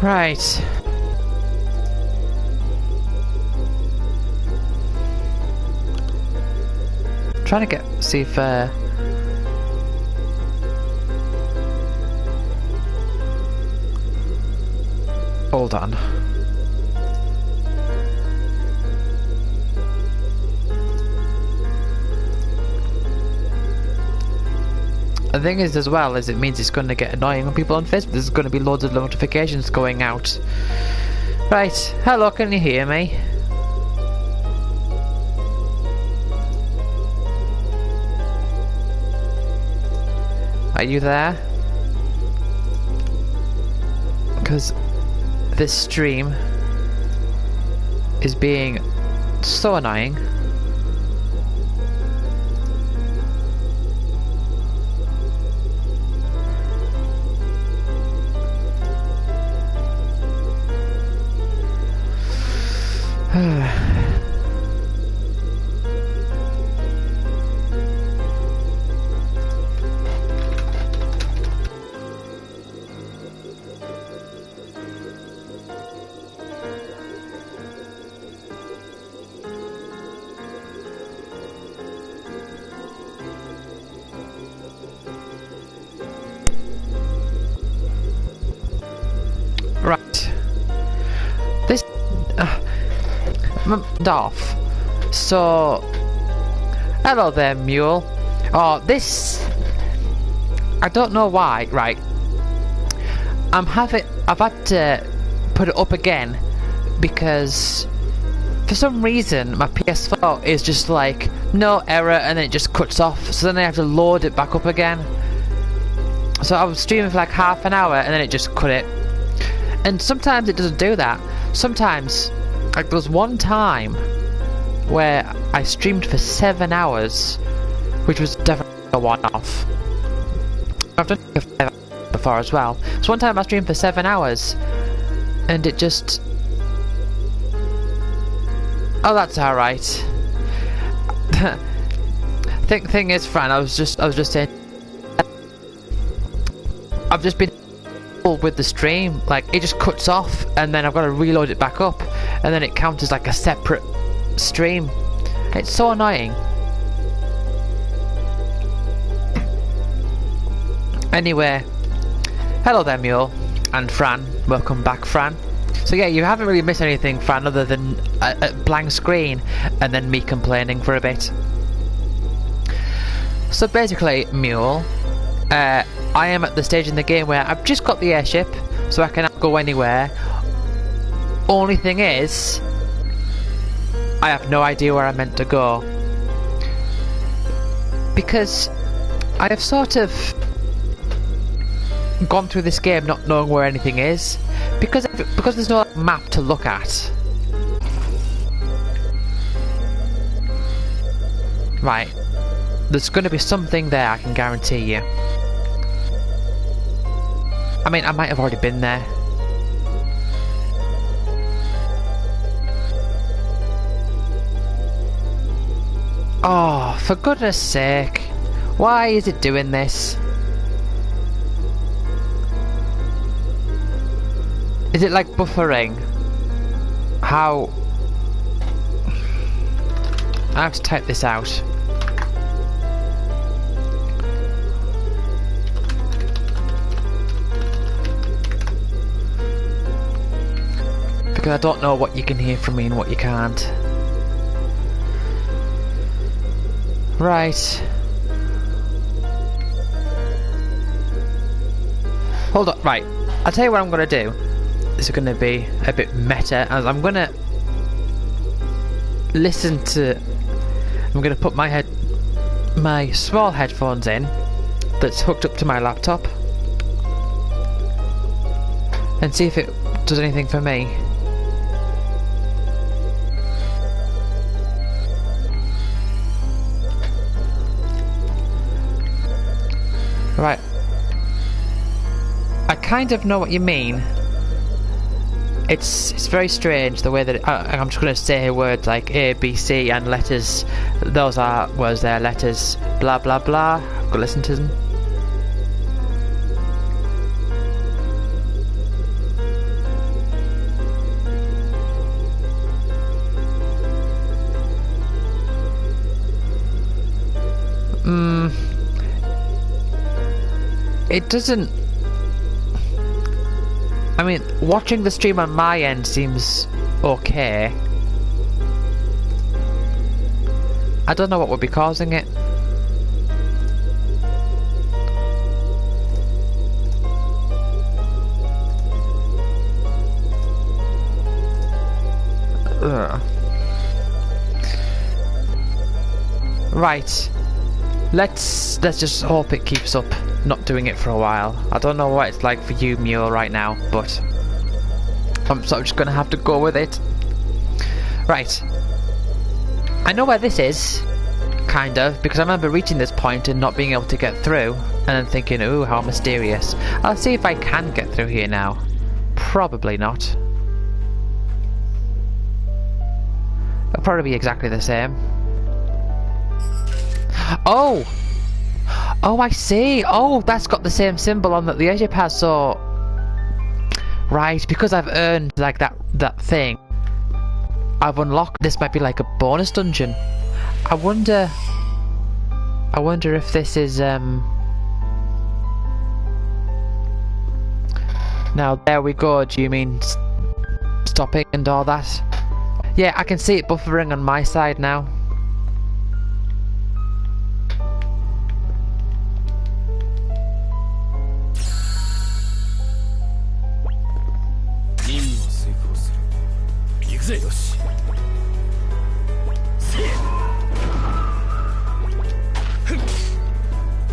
Right. Trying to see if hold on. The thing is as well is it means it's going to get annoying when people on Facebook. There's going to be loads of notifications going out. Right, hello, can you hear me? Are you there? Because this stream is being so annoying. Right. This off. So hello there, mule. Oh, this I don't know why, right. I've had to put it up again because for some reason my PS4 is just like no error and then it just cuts off, so then I have to load it back up again. So I was streaming for like half an hour and then it just cut it. And sometimes it doesn't do that. Sometimes, like there was one time where I streamed for 7 hours, which was definitely a one-off. I've done it before as well. So one time I streamed for 7 hours, and it just... Oh, that's alright. Thing is, Fran, I was just saying... I've just been with the stream, like it just cuts off and then I've got to reload it back up and then it counts as like a separate stream. It's so annoying. Anyway, hello there, Mule and Fran. Welcome back, Fran. So yeah, you haven't really missed anything, Fran, other than a blank screen and then me complaining for a bit. So basically, Mule, I am at the stage in the game where I've just got the airship, so I can go anywhere. Only thing is, I have no idea where I'm meant to go. Because I have sort of gone through this game not knowing where anything is. Because there's no map to look at. Right. There's going to be something there, I can guarantee you. I mean, I might have already been there. Oh, for goodness sake. Why is it doing this? Is it like buffering? How? I have to type this out. Because I don't know what you can hear from me and what you can't. Right. Hold on, right. I'll tell you what I'm going to do. This is going to be a bit meta, as I'm going to listen to... I'm going to put my small headphones in that's hooked up to my laptop and see if it does anything for me. Right. I kind of know what you mean. It's very strange the way that I'm just going to say words like A, B, C and letters. Those are words there, letters, blah blah blah. I've got to listen to them. It doesn't... I mean, watching the stream on my end seems okay. I don't know what would be causing it. Ugh. Right. Let's just hope it keeps up not doing it for a while. I don't know what it's like for you, Mule, right now, but I'm sort of just gonna have to go with it. Right. I know where this is, kind of, because I remember reaching this point and not being able to get through, and then thinking, ooh, how mysterious. I'll see if I can get through here now. Probably not. It'll probably be exactly the same. Oh! Oh, I see! Oh, that's got the same symbol on that the airship has, so... Right, because I've earned, like, that thing. I've unlocked... This might be like a bonus dungeon. I wonder if this is, Now, there we go. Do you mean stopping and all that? Yeah, I can see it buffering on my side now.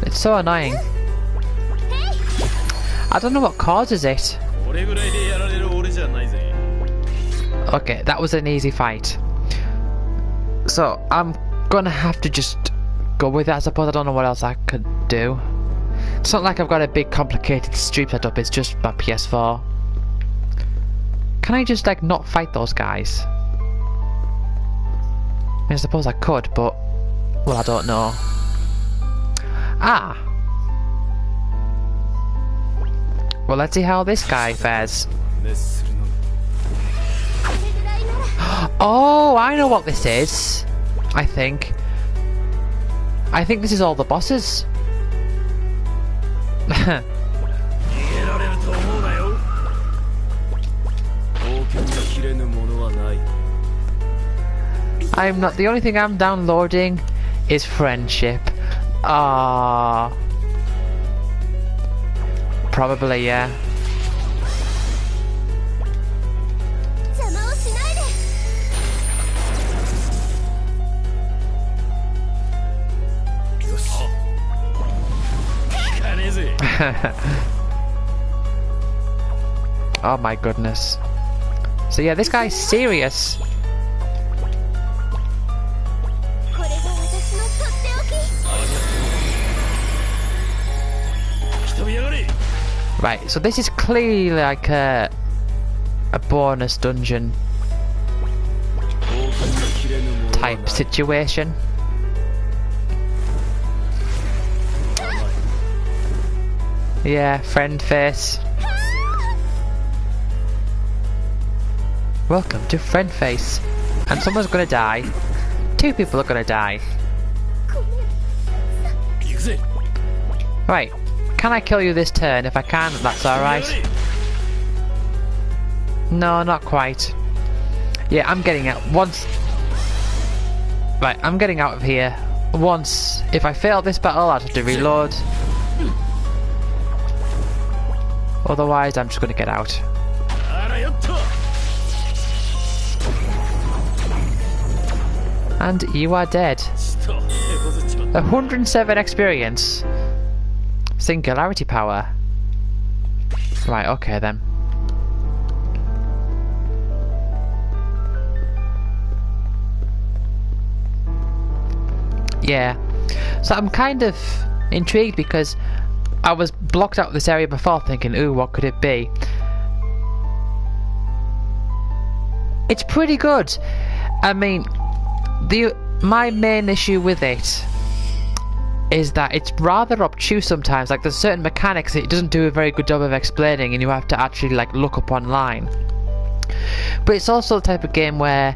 It's so annoying. I don't know what causes it. Okay, that was an easy fight. So, I'm gonna have to just go with it, I suppose. I don't know what else I could do. It's not like I've got a big complicated stream setup, it's just my PS4. Can I just, like, not fight those guys? I mean, I suppose I could, but... Well, I don't know. Ah! Well, let's see how this guy fares. Oh, I know what this is. I think this is all the bosses. I'm not. The only thing I'm downloading is friendship. Ah. Probably, yeah. Oh my goodness. So yeah, this guy's serious. Right, so this is clearly like a bonus dungeon type situation. Yeah, friend face. Welcome to friend face. And someone's gonna die. 2 people are gonna die. Right. Can I kill you this turn? If I can, that's alright. No, not quite. Yeah, I'm getting out. Once... Right, I'm getting out of here. Once. If I fail this battle, I'd have to reload. Otherwise, I'm just going to get out. And you are dead. 107 experience. Singularity power. Right, okay then. Yeah. So I'm kind of intrigued because I was blocked out of this area before thinking, ooh, what could it be? It's pretty good. I mean, my main issue with it is that it's rather obtuse sometimes. Like, there's certain mechanics that it doesn't do a very good job of explaining and you have to actually, like, look up online. But it's also the type of game where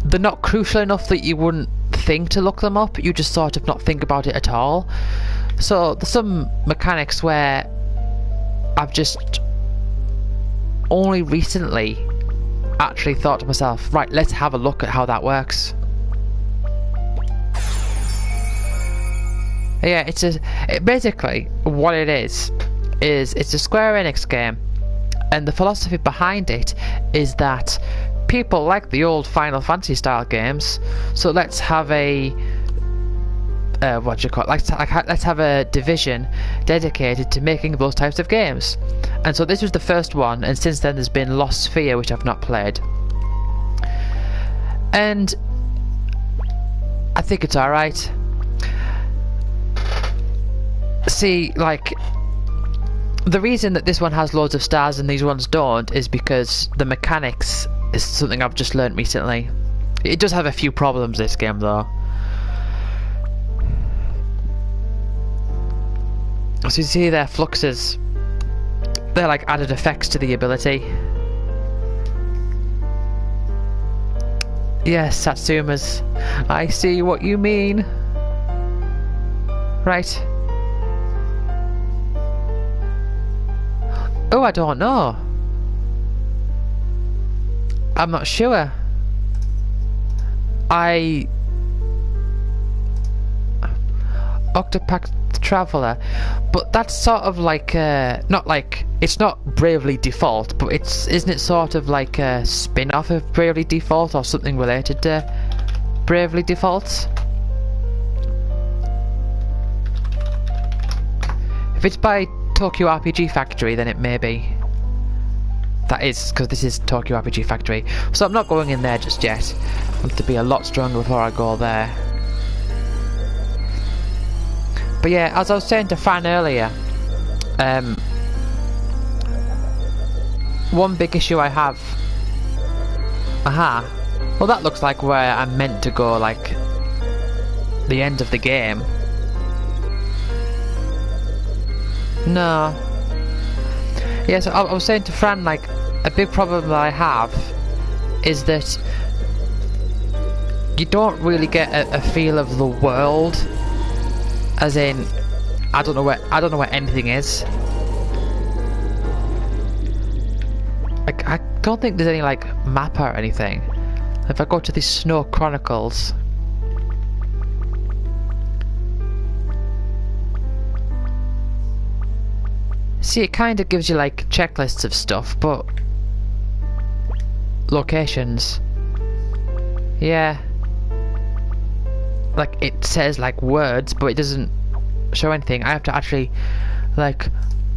they're not crucial enough that you wouldn't think to look them up, you just sort of not think about it at all. So there's some mechanics where I've just only recently actually thought to myself, right, let's have a look at how that works. Yeah, basically what it is it's a Square Enix game, and the philosophy behind it is that people like the old Final Fantasy style games, so let's have a what do you call it? Let's have a division dedicated to making those types of games. And so this was the first one, and since then there's been Lost Sphere, which I've not played, and I think it's alright. See, like, the reason that this one has loads of stars and these ones don't is because the mechanics is something I've just learnt recently. It does have a few problems, this game, though. So you see there, fluxes. They're like added effects to the ability. Yes, Satsumas. I see what you mean. Right. Oh, I don't know. I'm not sure. Octopath Traveler, but that's sort of like not like, it's not Bravely Default, but isn't it sort of like a spin-off of Bravely Default or something related to Bravely Default? If it's by Tokyo RPG Factory, then it may be. That is, because this is Tokyo RPG Factory. So I'm not going in there just yet. I want to be a lot stronger before I go there. But yeah, as I was saying to Fan earlier, one big issue I have... Aha. Well, that looks like where I'm meant to go, like, the end of the game. No. Yeah, so I was saying to Fran, like, a big problem that I have is that you don't really get a feel of the world, as in, I don't know where anything is. Like, I don't think there's any like map or anything. If I go to the Snow Chronicles, see, it kind of gives you like checklists of stuff, but locations, yeah, like it says like words, but it doesn't show anything. I have to actually like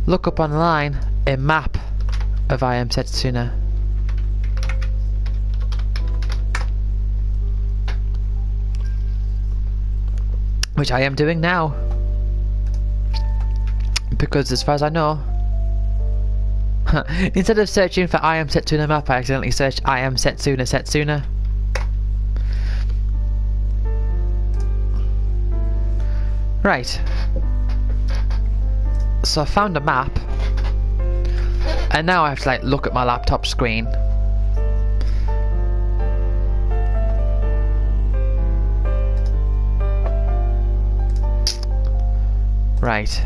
look up online a map of I Am Setsuna. Which I am doing now. Because as far as I know, instead of searching for I Am Setsuna map, I accidentally searched I Am Setsuna. Right. So I found a map, and now I have to like look at my laptop screen. Right.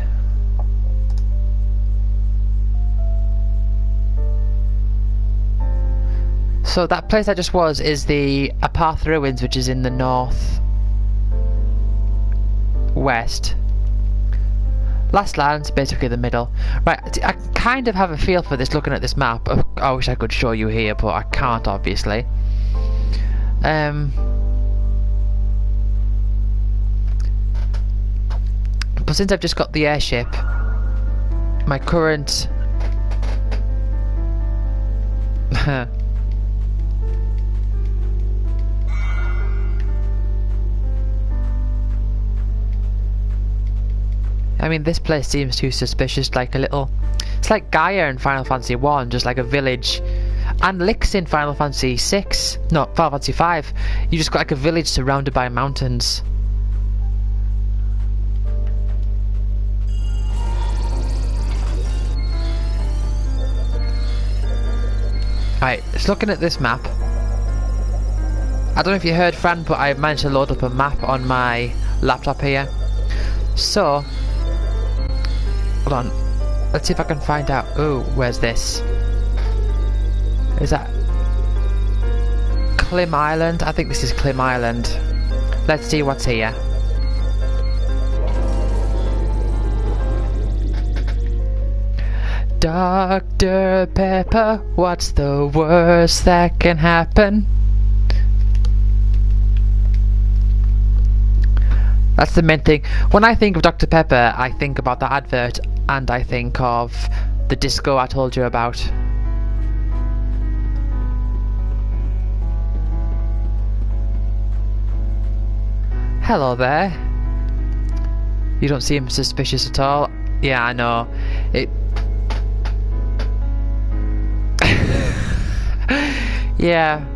So that place I just was is the Aparth Ruins, which is in the north west. Last Land's basically the middle. Right, I kind of have a feel for this looking at this map. I wish I could show you here, but I can't, obviously. But since I've just got the airship, my current... I mean, this place seems too suspicious, like a little... It's like Gaia in Final Fantasy 1, just like a village. And Lix in Final Fantasy 6. No, Final Fantasy 5. You just got like a village surrounded by mountains. Right, just looking at this map, I don't know if you heard, Fran, but I managed to load up a map on my laptop here. So, hold on. Let's see if I can find out. Oh, where's this? Is that Klim Island? I think this is Klim Island. Let's see what's here. Dr. Pepper, what's the worst that can happen? That's the main thing. When I think of Dr. Pepper, I think about the advert and I think of the disco I told you about. Hello there. You don't seem suspicious at all. Yeah, I know. It... Yeah.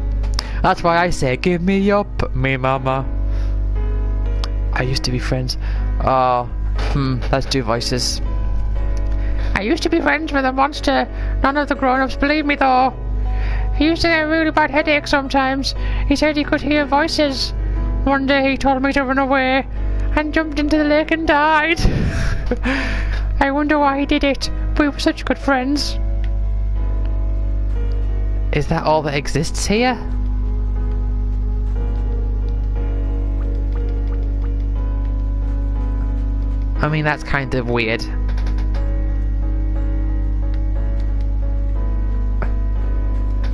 That's why I say, give me up, me mama. I used to be friends. Oh, that's two voices. I used to be friends with a monster. None of the grown-ups believe me though. He used to get really bad headaches sometimes. He said he could hear voices. One day he told me to run away and jumped into the lake and died. I wonder why he did it. We were such good friends. Is that all that exists here? I mean, that's kind of weird.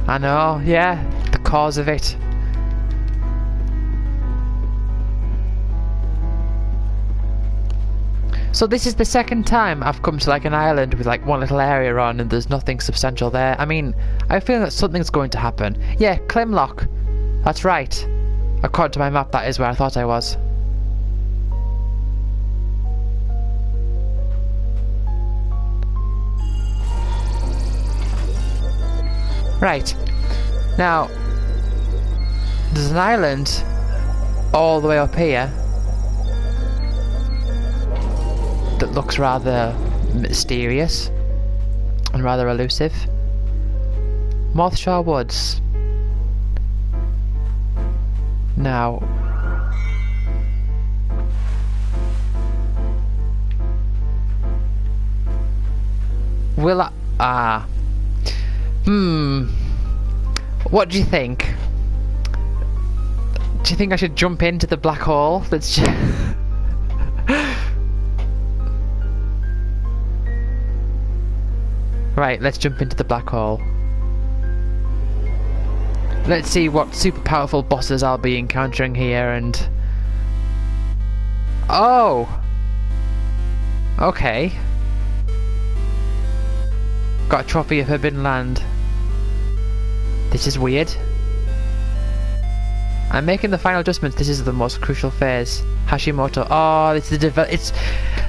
I know, yeah, the cause of it. So this is the second time I've come to like an island with like one little area on and there's nothing substantial there. I mean, I feel that something's going to happen. Yeah, Klimlock. That's right. According to my map, that is where I thought I was. Right. Now, there's an island all the way up here that looks rather mysterious and rather elusive. Mothshore Woods. Now, will I... What do you think? Do you think I should jump into the black hole? Let's just... Right, let's jump into the black hole. Let's see what super powerful bosses I'll be encountering here and... Oh! Okay. Got a trophy of Forbidden Land. This is weird. I'm making the final adjustments. This is the most crucial phase. Hashimoto. Oh, it's the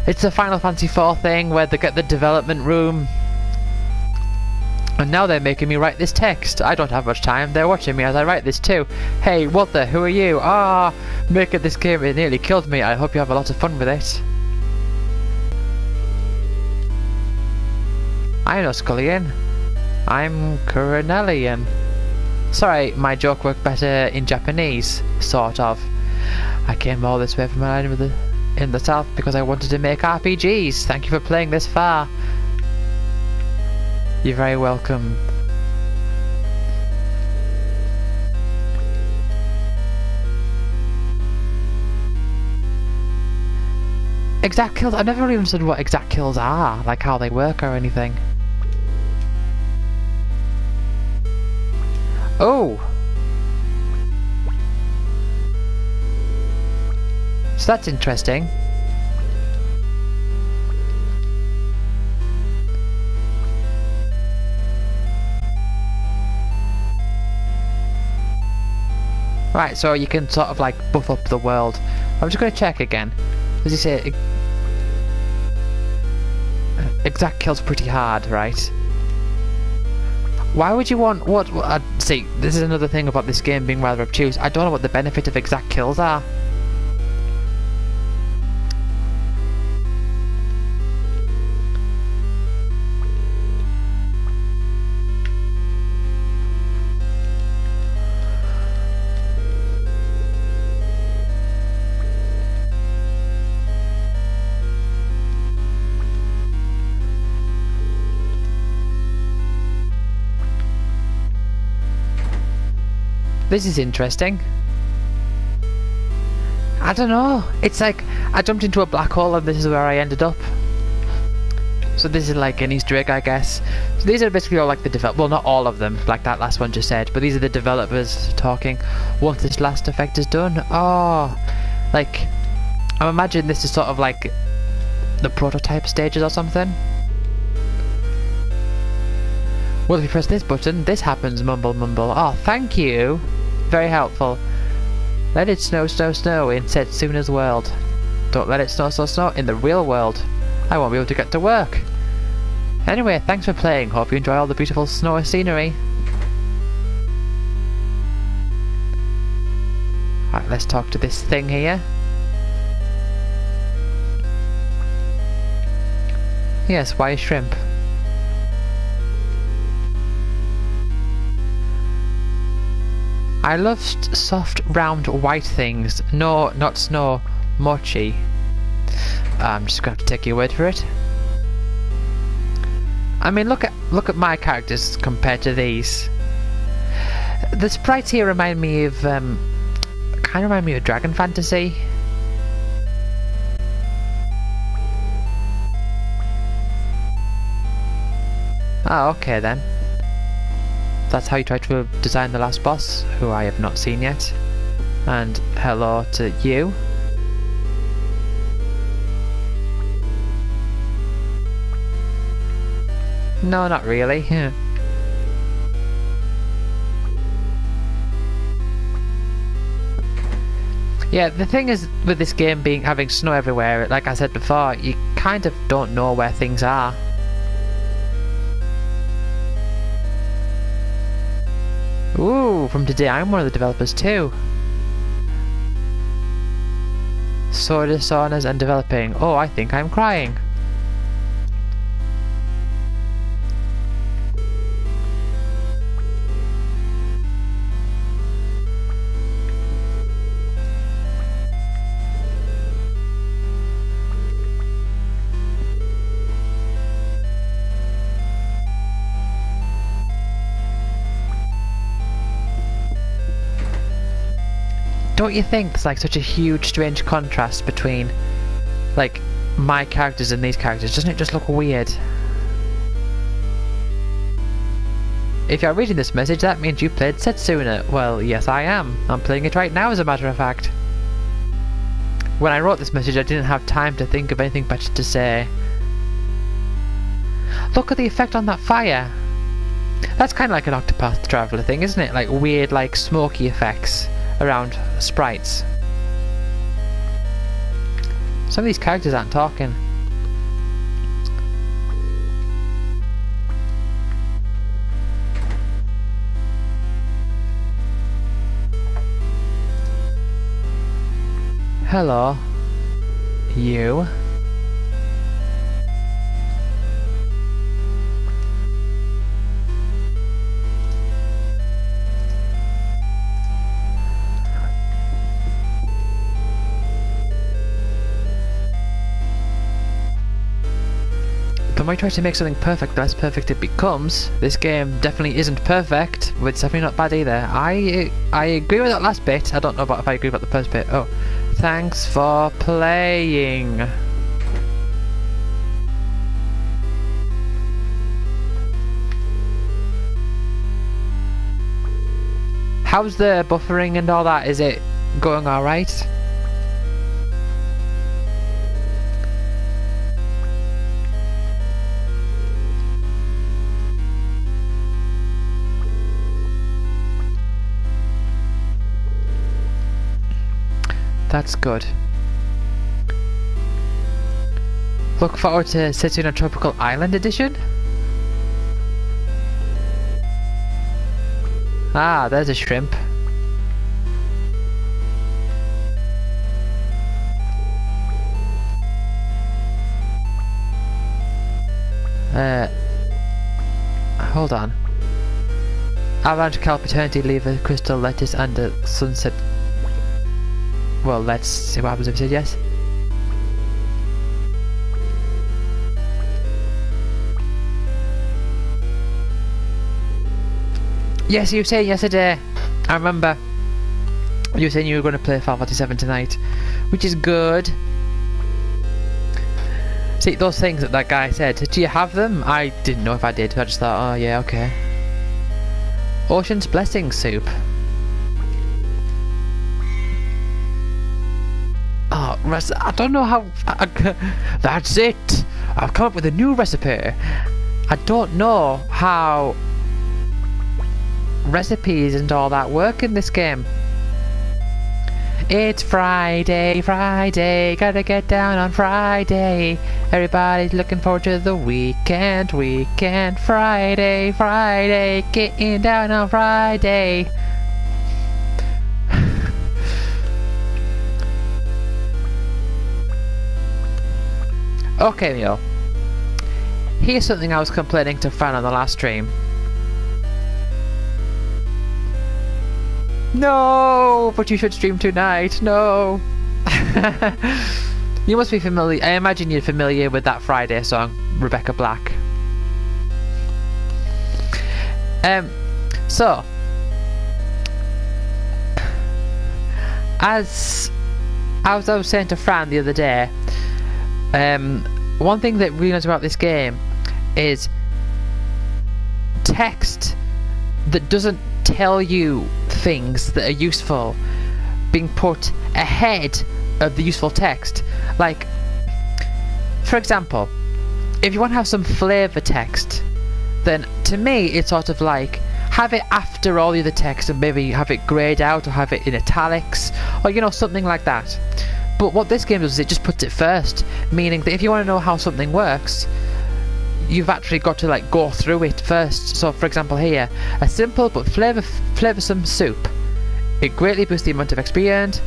it's the Final Fantasy IV thing where they get the development room. And now they're making me write this text. I don't have much time. They're watching me as I write this too. Hey, what the? Who are you? Ah, making this game, it nearly killed me. I hope you have a lot of fun with it. I'm no Scullion. I'm Coronelian. Sorry, my joke worked better in Japanese, sort of. I came all this way from an island in the south because I wanted to make RPGs. Thank you for playing this far. You're very welcome. Exact kills? I've never really understood what exact kills are, like how they work or anything. Oh! So that's interesting. Right, so you can sort of like buff up the world. I'm just going to check again. As you say, exact kills pretty hard, right? Why would you want what? See, this is another thing about this game being rather obtuse. I don't know what the benefit of exact kills are. This is interesting. I don't know. It's like I jumped into a black hole and this is where I ended up. So this is like an Easter egg, I guess. So these are basically all like the well, not all of them, like that last one just said, but these are the developers talking. Once this last effect is done, oh, like I imagine this is sort of like the prototype stages or something. Well, if you press this button, this happens. Mumble, mumble. Oh, thank you. Very helpful. Let it snow, snow, snow in Setsuna's world. Don't let it snow, snow, snow in the real world. I won't be able to get to work. Anyway, thanks for playing. Hope you enjoy all the beautiful snowy scenery. Alright, let's talk to this thing here. Yes, why a shrimp? I love soft, round, white things. No, not snow. Mochi. I'm just going to have to take your word for it. I mean, look at my characters compared to these. The sprites here remind me of, kind of remind me of Dragon Fantasy. Oh, okay then. That's how you try to design the last boss, who I have not seen yet. And hello to you. No, not really. Yeah, the thing is with this game having snow everywhere, like I said before, you kind of don't know where things are. Ooh, from today I'm one of the developers too. Soda saunas and developing. Oh, I think I'm crying. Don't you think there's like such a huge strange contrast between like my characters and these characters? Doesn't it just look weird? If you're reading this message, that means you played Setsuna. Well, yes I am. I'm playing it right now as a matter of fact. When I wrote this message I didn't have time to think of anything better to say. Look at the effect on that fire. That's kind of like an Octopath Traveler thing, isn't it? Like weird like smoky effects around sprites. Some of these characters aren't talking. Hello, you. The more you try to make something perfect, the less perfect it becomes. This game definitely isn't perfect, but it's definitely not bad either. I agree with that last bit. I don't know if I agree about the first bit. Oh, thanks for playing. How's the buffering and all that? Is it going alright? That's good. Look forward to Setsuna Tropical Island Edition. Ah, there's a shrimp. Hold on. Avalanche, kelp, eternity, lever, crystal, lettuce, and a sunset. Well, let's see what happens if we say yes. Yes, you were saying yesterday I remember you were saying you were going to play Final Fantasy 7 tonight, which is good. See, those things that guy said, do you have them? I didn't know if I did, I just thought, oh yeah, okay. Ocean's Blessing soup. Oh, I don't know how... that's it! I've come up with a new recipe. I don't know how recipes and all that work in this game. It's Friday, Friday, gotta get down on Friday. Everybody's looking forward to the weekend, weekend. Friday, Friday, getting down on Friday. Okay, Mio. Here's something I was complaining to Fran on the last stream. No, but you should stream tonight. No. You must be familiar. I imagine you're familiar with that Friday song, Rebecca Black. So, as I was saying to Fran the other day, one thing that really nice about this game is text that doesn't tell you things that are useful being put ahead of the useful text. Like, for example, if you want to have some flavour text, then to me it's sort of like have it after all the other text and maybe have it greyed out or have it in italics or, you know, something like that. But what this game does is it just puts it first, meaning that if you want to know how something works, you've actually got to like go through it first. So for example here, a simple but flavoursome soup. It greatly boosts the amount of XP earned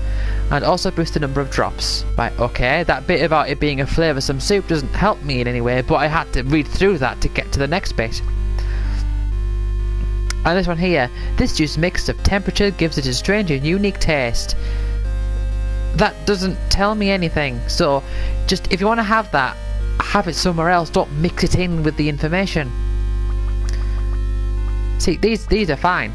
and also boosts the number of drops. Right, okay, that bit about it being a flavoursome soup doesn't help me in any way, but I had to read through that to get to the next bit. And this one here, this juice mix of temperature gives it a strange and unique taste. That doesn't tell me anything, so just if you want to have that, have it somewhere else, don't mix it in with the information. See, these are fine.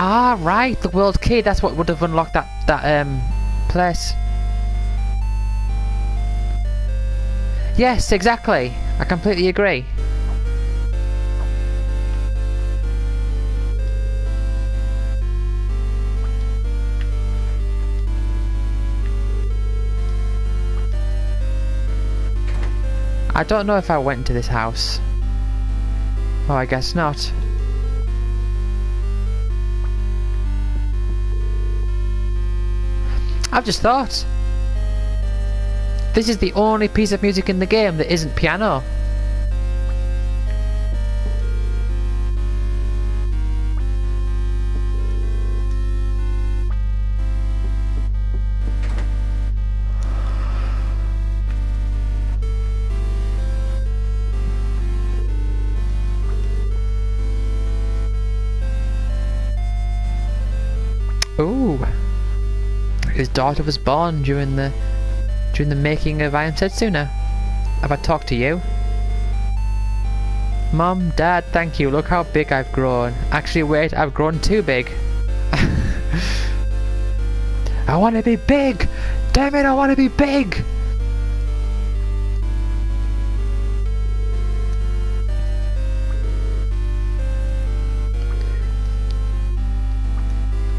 Ah, right, the world key, that's what would have unlocked that place. Yes, exactly. I completely agree. I don't know if I went to this house. Oh, I guess not. I've just thought. This is the only piece of music in the game that isn't piano. Ooh. His daughter was born during the making of I Am Setsuna. Have I talked to you? Mom, Dad, thank you. Look how big I've grown. Actually, wait, I've grown too big. I want to be big! Damn it, I want to be big!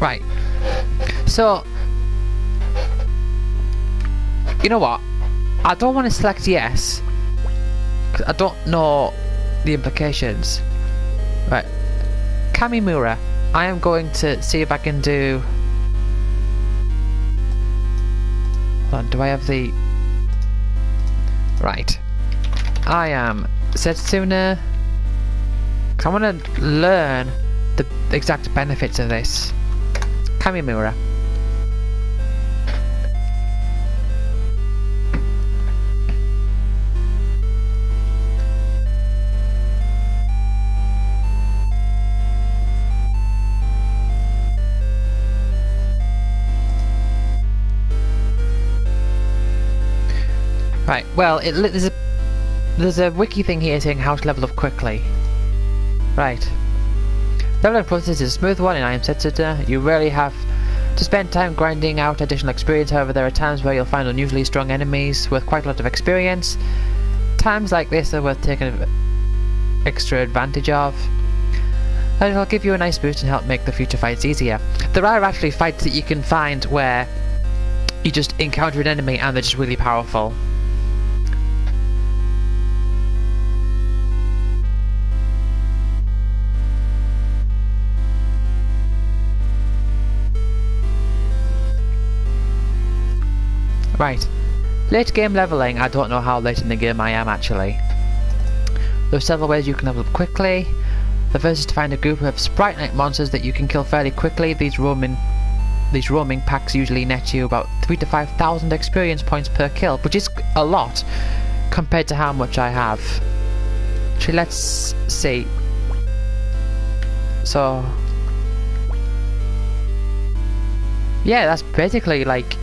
Right. So, you know what? I don't want to select yes, because I don't know the implications. Right. Kamimura. I am going to see if I can do... Hold on, do I have the... Right. I am Setsuna. I want to learn the exact benefits of this. Kamimura. Right, well, there's a wiki thing here saying how to level up quickly. Right. Leveling process is a smooth one in I Am Setsuna. You rarely have to spend time grinding out additional experience, however there are times where you'll find unusually strong enemies with quite a lot of experience. Times like this are worth taking extra advantage of. And it'll give you a nice boost and help make the future fights easier. There are actually fights that you can find where you just encounter an enemy and they're just really powerful. Right, late game leveling. I don't know how late in the game I am actually. There are several ways you can level up quickly. The first is to find a group of Sprite Knight monsters that you can kill fairly quickly. These roaming packs usually net you about 3,000 to 5,000 experience points per kill, which is a lot compared to how much I have. Actually, let's see. So, yeah, that's basically like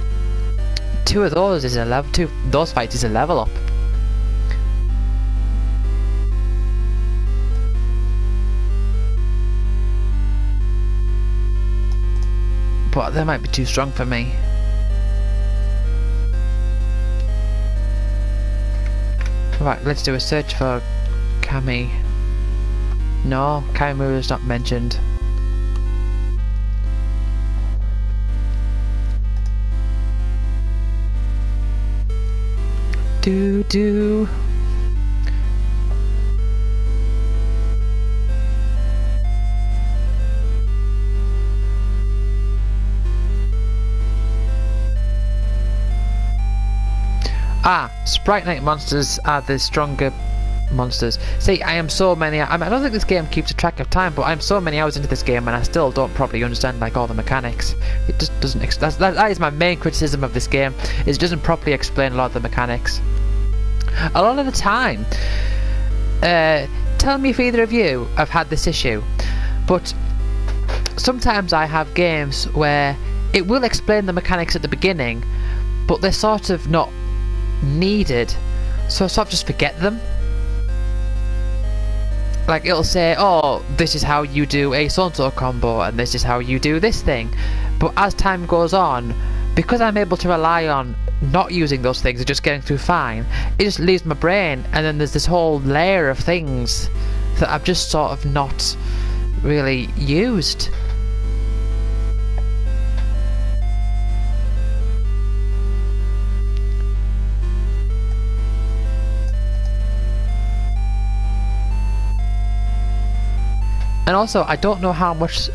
two of those fights is a level up. But they might be too strong for me. Right, let's do a search for Kami. No, Kamimura is not mentioned. Do. Sprite Knight monsters are the stronger monsters. See, I am so many. I don't think this game keeps a track of time, but I'm so many hours into this game and I still don't properly understand like all the mechanics. It just doesn't. That is my main criticism of this game. Is it doesn't properly explain a lot of the mechanics. A lot of the time. Tell me if either of you have had this issue, but sometimes I have games where it will explain the mechanics at the beginning, but they're sort of not needed, so I sort of just forget them. Like it'll say, oh, this is how you do a so-and-so combo and this is how you do this thing, but as time goes on, because I'm able to rely on not using those things and just getting through fine, it just leaves my brain, and then there's this whole layer of things that I've just sort of not really used. And also, I don't know how much...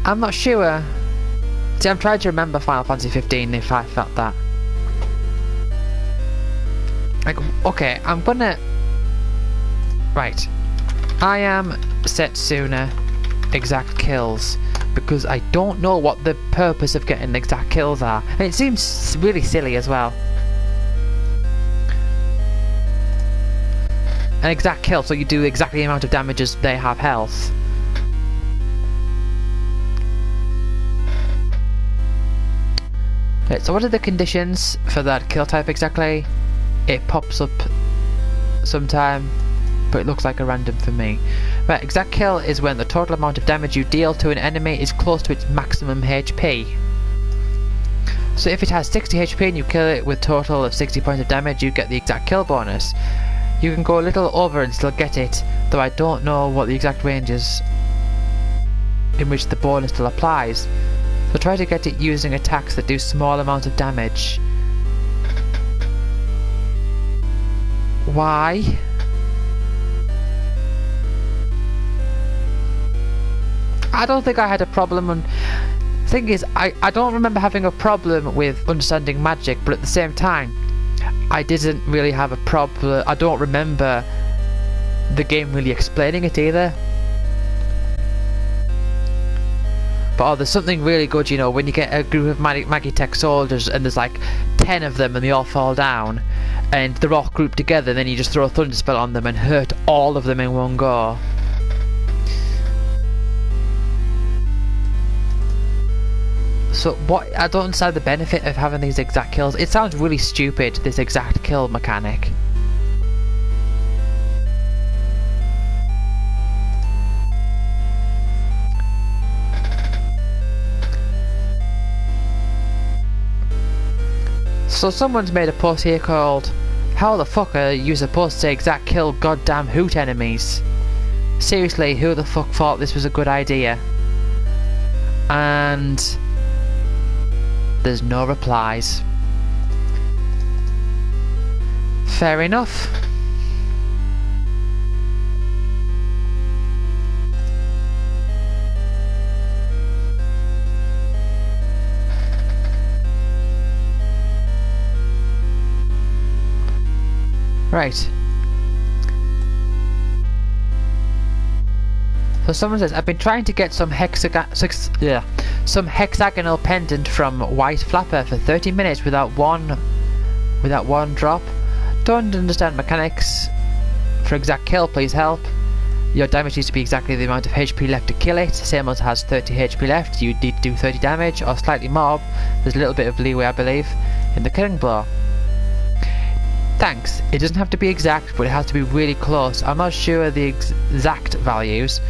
I'm not sure. See, I'm trying to remember Final Fantasy 15 if I felt that. Like, okay, I'm gonna... Right. I am Setsuna exact kills, because I don't know what the purpose of getting exact kills are. And it seems really silly as well. An exact kill, so you do exactly the amount of damage as they have health. Right, so what are the conditions for that kill type exactly? It pops up sometime, but it looks like a random for me. Right, exact kill is when the total amount of damage you deal to an enemy is close to its maximum HP. So if it has 60 HP and you kill it with a total of 60 points of damage, you get the exact kill bonus. You can go a little over and still get it, though I don't know what the exact range is in which the bonus still applies. So try to get it using attacks that do small amounts of damage. Why? I don't think I had a problem, and the thing is, I don't remember having a problem with understanding magic, but at the same time, I didn't really have a problem. I don't remember the game really explaining it either. But oh, there's something really good, you know, when you get a group of Magitech soldiers and there's like 10 of them and they all fall down and they're all grouped together, and then you just throw a thunder spell on them and hurt all of them in one go. So what? I don't understand the benefit of having these exact kills. It sounds really stupid, this exact kill mechanic. So someone's made a post here called "How the fuck are you supposed to exact kill goddamn hoot enemies?" Seriously, who the fuck thought this was a good idea? And there's no replies. Fair enough. Right. So someone says, I've been trying to get some hexagonal pendant from White Flapper for 30 minutes without one drop. Don't understand mechanics for exact kill, please help. Your damage needs to be exactly the amount of HP left to kill it. Same as has 30 HP left, you need to do 30 damage or slightly more. There's a little bit of leeway, I believe, in the killing blow. Thanks. It doesn't have to be exact, but it has to be really close. I'm not sure the exact values,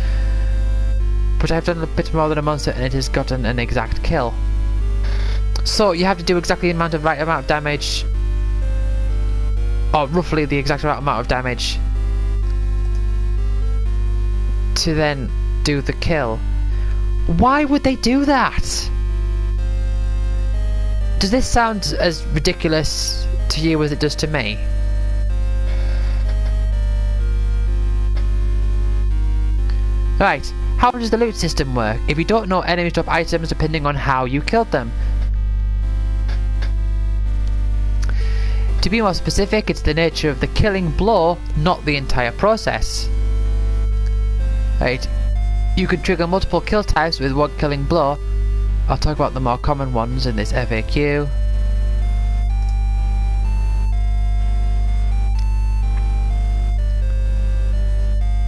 but I've done a bit more than a monster and it has gotten an exact kill. So you have to do exactly the right amount of damage, or roughly the exact right amount of damage, to then do the kill. Why would they do that? Does this sound as ridiculous to you as it does to me? Right, how does the loot system work? If you don't know, enemies drop items depending on how you killed them. To be more specific, it's the nature of the killing blow, not the entire process. Right, you can trigger multiple kill types with one killing blow. I'll talk about the more common ones in this FAQ.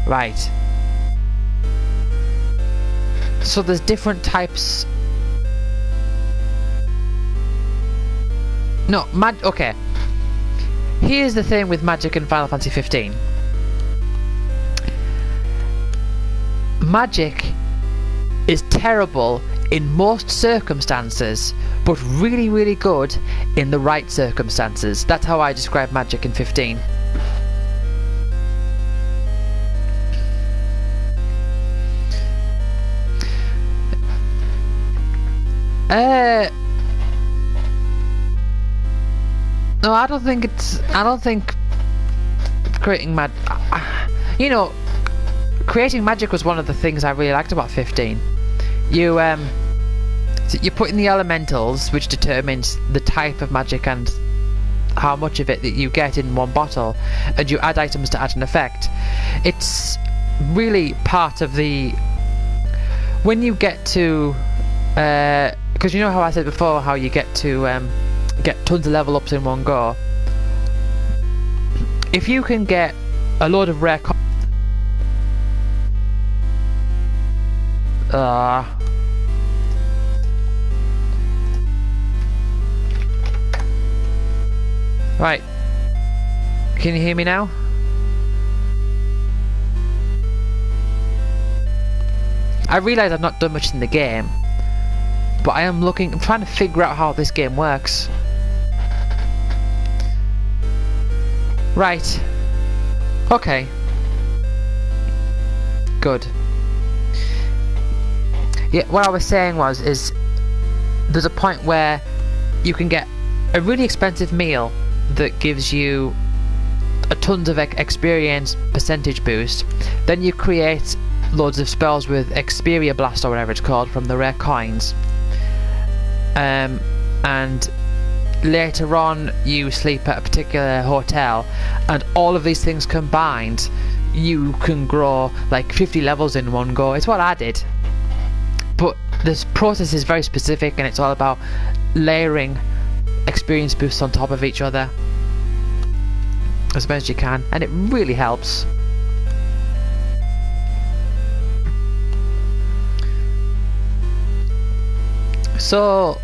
Right. So there's different types. No, okay. Here's the thing with magic in Final Fantasy 15. Magic is terrible in most circumstances, but really, really good in the right circumstances. That's how I describe magic in 15. No, I don't think creating you know, creating magic was one of the things I really liked about 15. You put in the elementals, which determines the type of magic and how much of it that you get in one bottle, and you add items to add an effect. It's really part of the... When you get to... because you know how I said before how you get to get tons of level ups in one go. If you can get a load of rare right, can you hear me now? I realise I've not done much in the game, but I'm trying to figure out how this game works. Right. Okay. Good. Yeah, what I was saying is there's a point where you can get a really expensive meal that gives you a tons of experience percentage boost. Then you create loads of spells with Xperia Blast or whatever it's called from the rare coins. And later on you sleep at a particular hotel, and all of these things combined, you can grow like 50 levels in one go. It's what I did. But this process is very specific, and it's all about layering experience boosts on top of each other as much as you can, and it really helps. So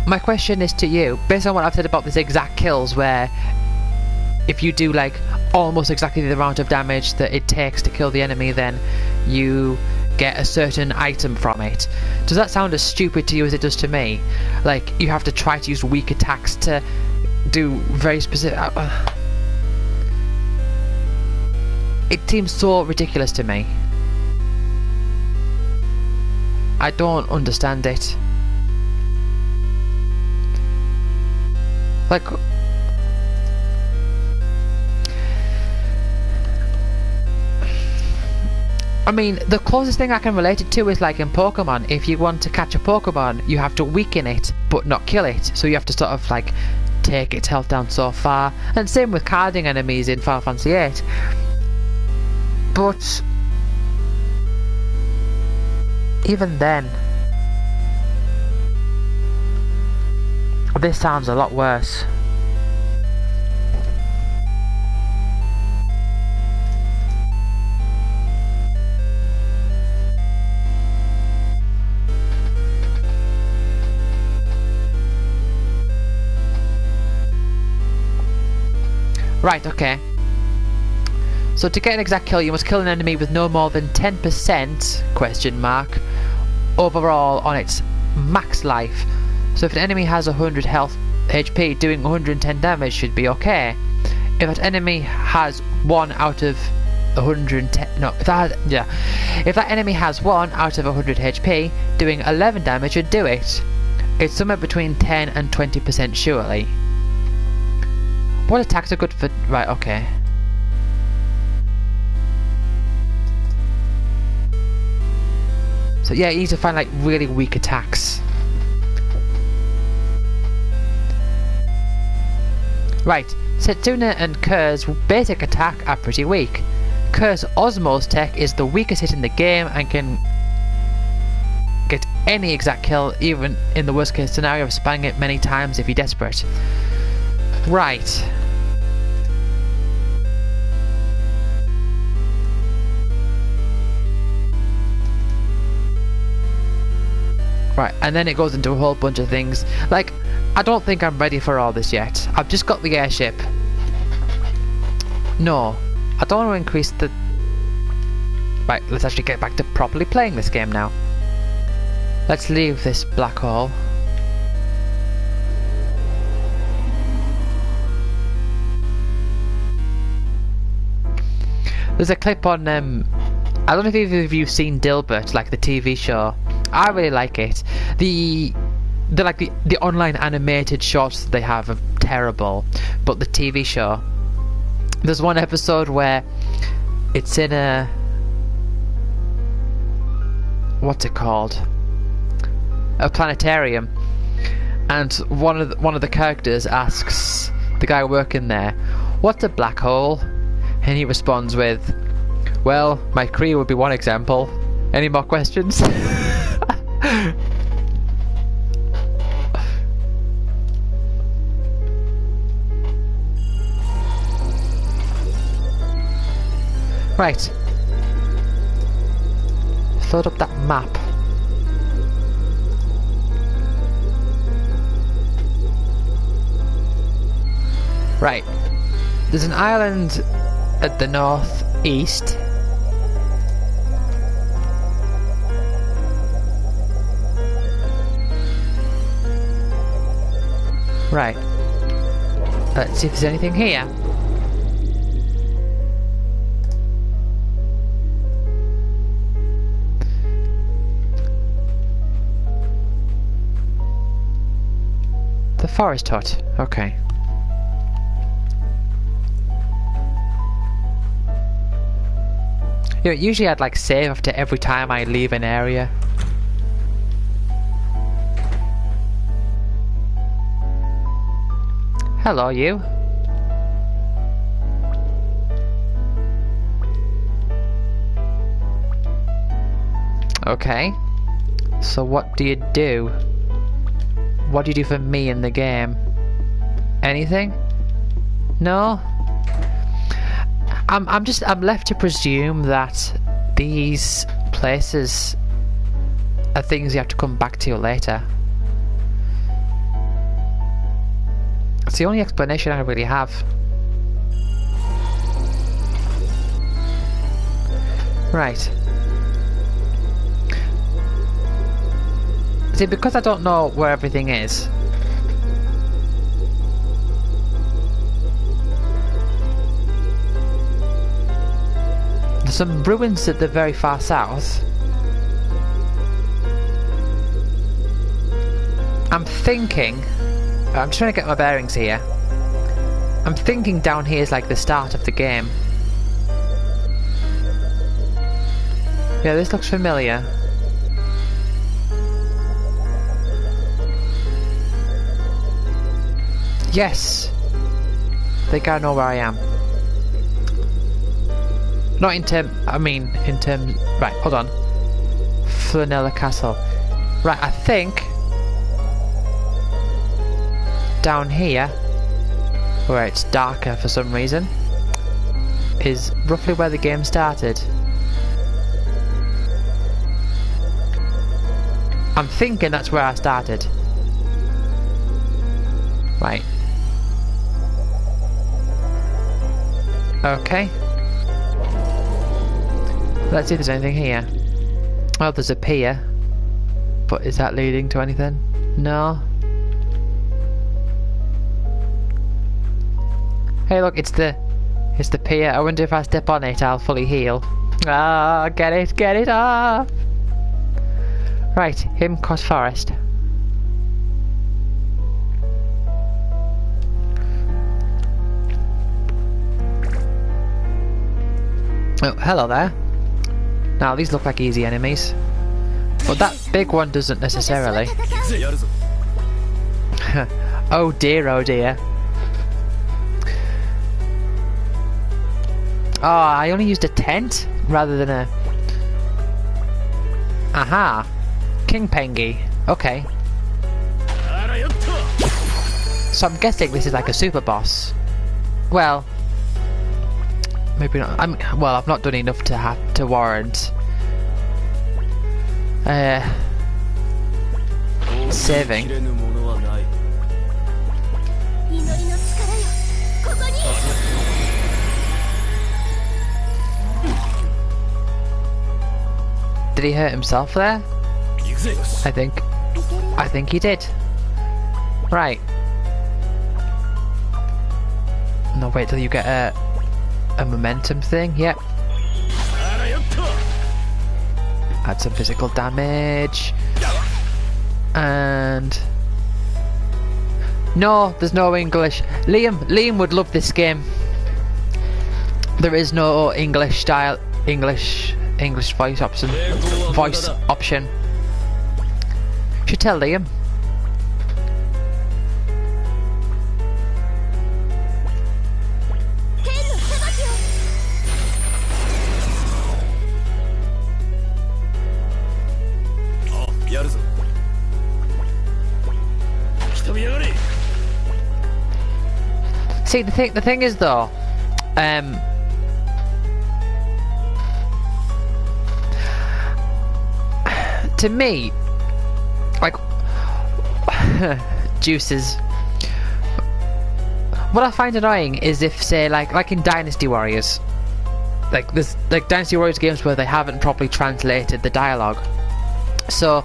my question is to you, based on what I've said about these exact kills, where if you do like almost exactly the amount of damage that it takes to kill the enemy, then you get a certain item from it. Does that sound as stupid to you as it does to me? Like, you have to try to use weak attacks to do very specific... It seems so ridiculous to me. I don't understand it. Like... I mean, the closest thing I can relate it to is like in Pokemon. If you want to catch a Pokemon, you have to weaken it, but not kill it. So you have to sort of like take its health down so far. And same with carding enemies in Final Fantasy VIII. But even then, this sounds a lot worse. Right, okay. So to get an exact kill, you must kill an enemy with no more than 10% question mark overall on its max life. So if an enemy has 100 health HP, doing 110 damage should be okay. If that enemy has 1 out of 110, no, if that enemy has 1 out of 100 HP, doing 11 damage should do it. It's somewhere between 10 and 20% surely. What attacks are good for... Right, okay. So yeah, you need to find like really weak attacks. Right, Setsuna and Kerr's basic attack are pretty weak. Kerr's Osmose tech is the weakest hit in the game and can get any exact kill, even in the worst case scenario of spamming it many times if you're desperate. Right. Right, and then it goes into a whole bunch of things. Like, I don't think I'm ready for all this yet. I've just got the airship. No, I don't want to increase the... Right, let's actually get back to properly playing this game now. Let's leave this black hole. There's a clip on, I don't know if either of you've seen Dilbert, like the TV show. I really like it. The online animated shorts they have are terrible, but the TV show, there's one episode where it's in a, what's it called? A planetarium, and one of the characters asks the guy working there, "What's a black hole?" And he responds with, "Well, my career would be one example. Any more questions?" Right. Let's load up that map. Right. There's an island at the northeast. Right. Let's see if there's anything here. The forest hut. Okay. You know, usually I'd like save after every time I leave an area. Hello, you. Okay. So what do you do? What do you do for me in the game? Anything? No? I'm left to presume that these places are things you have to come back to later. It's the only explanation I really have. Right. See, because I don't know where everything is, there's some ruins at the very far south. I'm thinking, I'm trying to get my bearings here. I'm thinking down here is like the start of the game. Yeah, this looks familiar. Yes! I think I know where I am. Not in term, I mean in terms, right, hold on. Flanella Castle. Right, I think down here, where it's darker for some reason, is roughly where the game started. I'm thinking that's where I started. Right. Okay. Let's see if there's anything here. Well, there's a pier. But is that leading to anything? No. Hey look, it's the pier. I wonder if I step on it I'll fully heal. Ah, get it off! Right, Himcott Forest. Oh, hello there. Now these look like easy enemies, but that big one doesn't necessarily. Oh dear, oh dear. Oh, I only used a tent rather than a... Aha! King Pengi. Okay. So I'm guessing this is like a super boss. Well, maybe not. Well, I've not done enough to have to warrant saving. Did he hurt himself there? I think he did. Right. No, wait till you get a momentum thing. Yep. Add some physical damage. And no, there's no English. Liam would love this game. There is no English voice option. Should tell Liam. See, the thing is though, to me, like, juices. What I find annoying is if, say, like in Dynasty Warriors, like there's like Dynasty Warriors games where they haven't properly translated the dialogue. So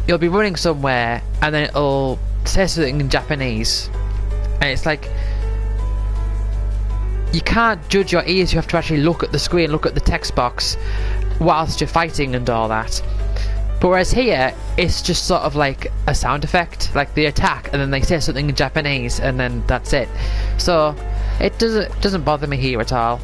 you'll be running somewhere and then it'll say something in Japanese, and it's like you can't judge your ears. You have to actually look at the screen, look at the text box whilst you're fighting and all that. But whereas here, it's just sort of like a sound effect, like the attack, and then they say something in Japanese, and then that's it. So it doesn't bother me here at all.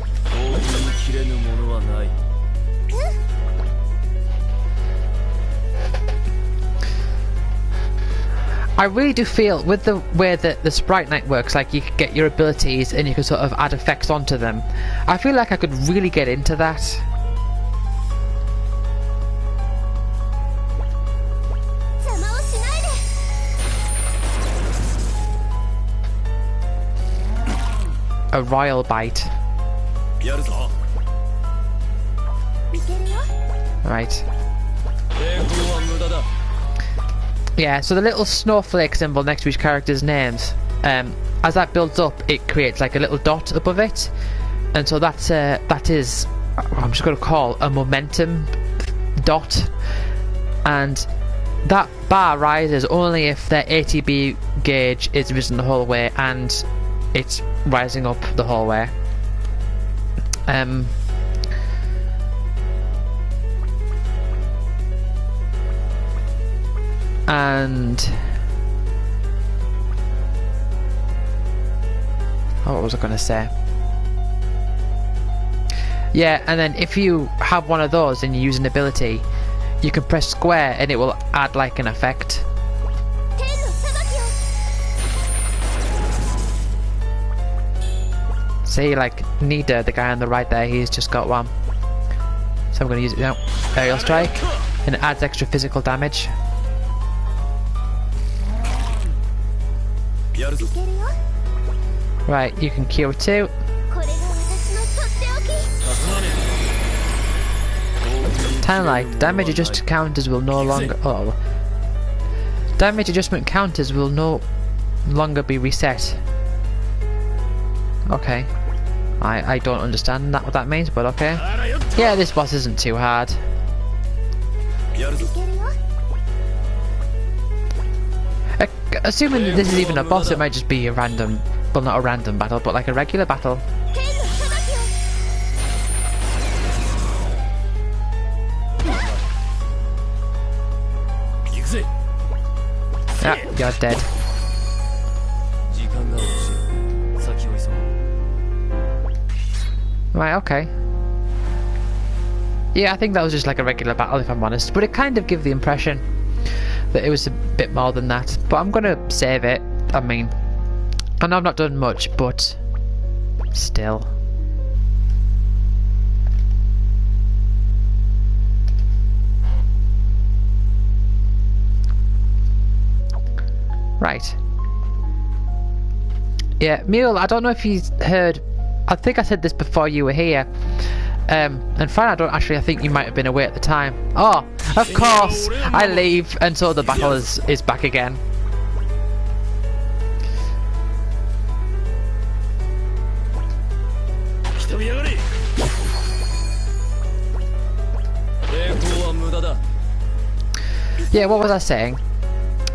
I really do feel with the way that the Sprite Night works, like you can get your abilities and you can sort of add effects onto them. I feel like I could really get into that. A royal bite. Right. Yeah, so the little snowflake symbol next to each character's names, as that builds up, it creates like a little dot above it, and so that is, I'm just going to call a momentum dot, and that bar rises only if their ATB gauge is risen the whole way, and it's rising up the whole way. And what was I going to say? Yeah, and then if you have one of those and you use an ability, you can press square and it will add like an effect. See, like Nida, the guy on the right there, he's just got one. So I'm going to use it now. Aerial strike, and it adds extra physical damage. Right, you can cure too. Time like damage adjusted counters will no longer. Oh, damage adjustment counters will no longer be reset. Okay, I don't understand what that means, but okay. Yeah, this boss isn't too hard. Assuming this is even a boss, it might just be a random, well, not a random battle, but like a regular battle. Yeah, you're dead. Right, okay. Yeah, I think that was just like a regular battle, if I'm honest, but it kind of gave the impression that it was a bit more than that, but I'm gonna save it. I mean, I know I've not done much, but still. Right. Yeah, Mule, I don't know if you heard, I think I said this before you were here, and Fran, I think you might have been away at the time. Oh, of course, I leave, and so the battle is back again. Yeah, what was I saying?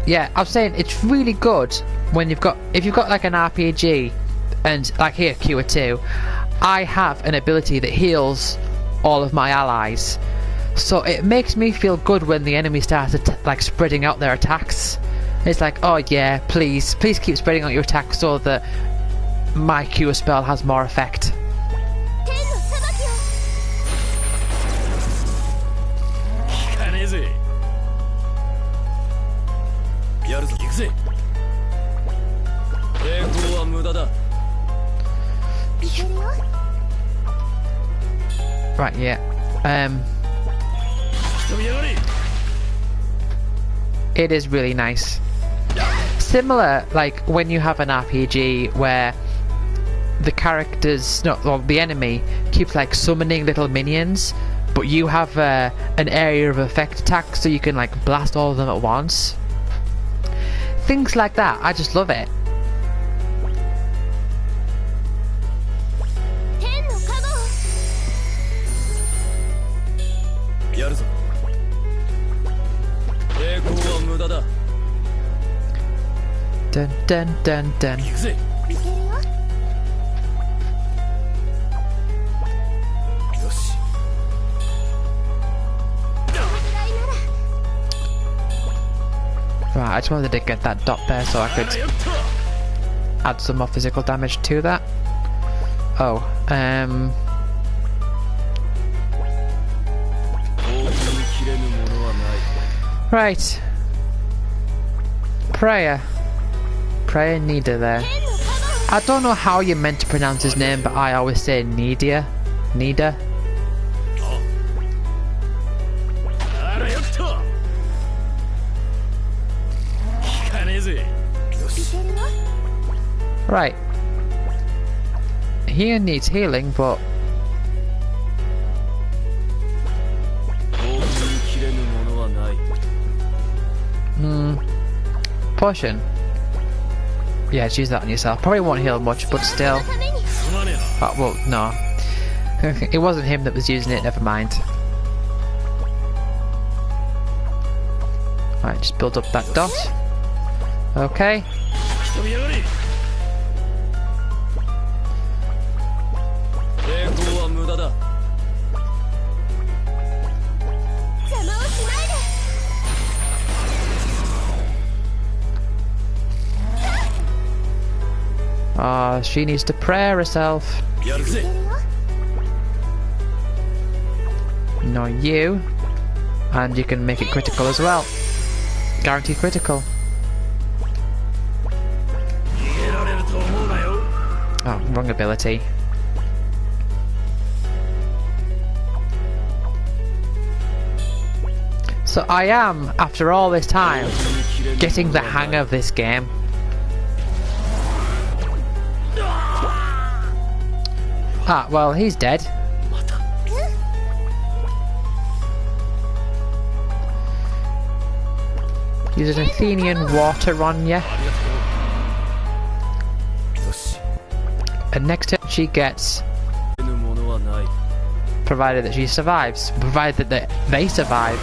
Yeah, I was saying it's really good when if you've got like an RPG, and like here, Q2, I have an ability that heals all of my allies, so it makes me feel good when the enemy starts like spreading out their attacks. It's like, oh yeah, please keep spreading out your attacks so that my Q spell has more effect. Right, yeah. It is really nice. Similar, like when you have an RPG where the the enemy keeps like summoning little minions, but you have an area of effect attack, so you can like blast all of them at once. Things like that, I just love it. Dun dun dun dun. Right, I just wanted to get that dot there so I could add some more physical damage to that. Oh, right. Prayer Nida there. I don't know how you're meant to pronounce his name, but I always say Nida. Right. He needs healing, but potion. Yeah, just use that on yourself. Probably won't heal much, but still. Oh, well, no. It wasn't him that was using it, never mind. Right, just build up that dot. Okay. Ah, she needs to pray herself. No, you. And you can make it critical as well. Guaranteed critical. Oh, wrong ability. So I am, after all this time, getting the hang of this game. Ah, well, he's dead. Use an Athenian water on you. And next turn she gets, provided that she survives, provided that they survive.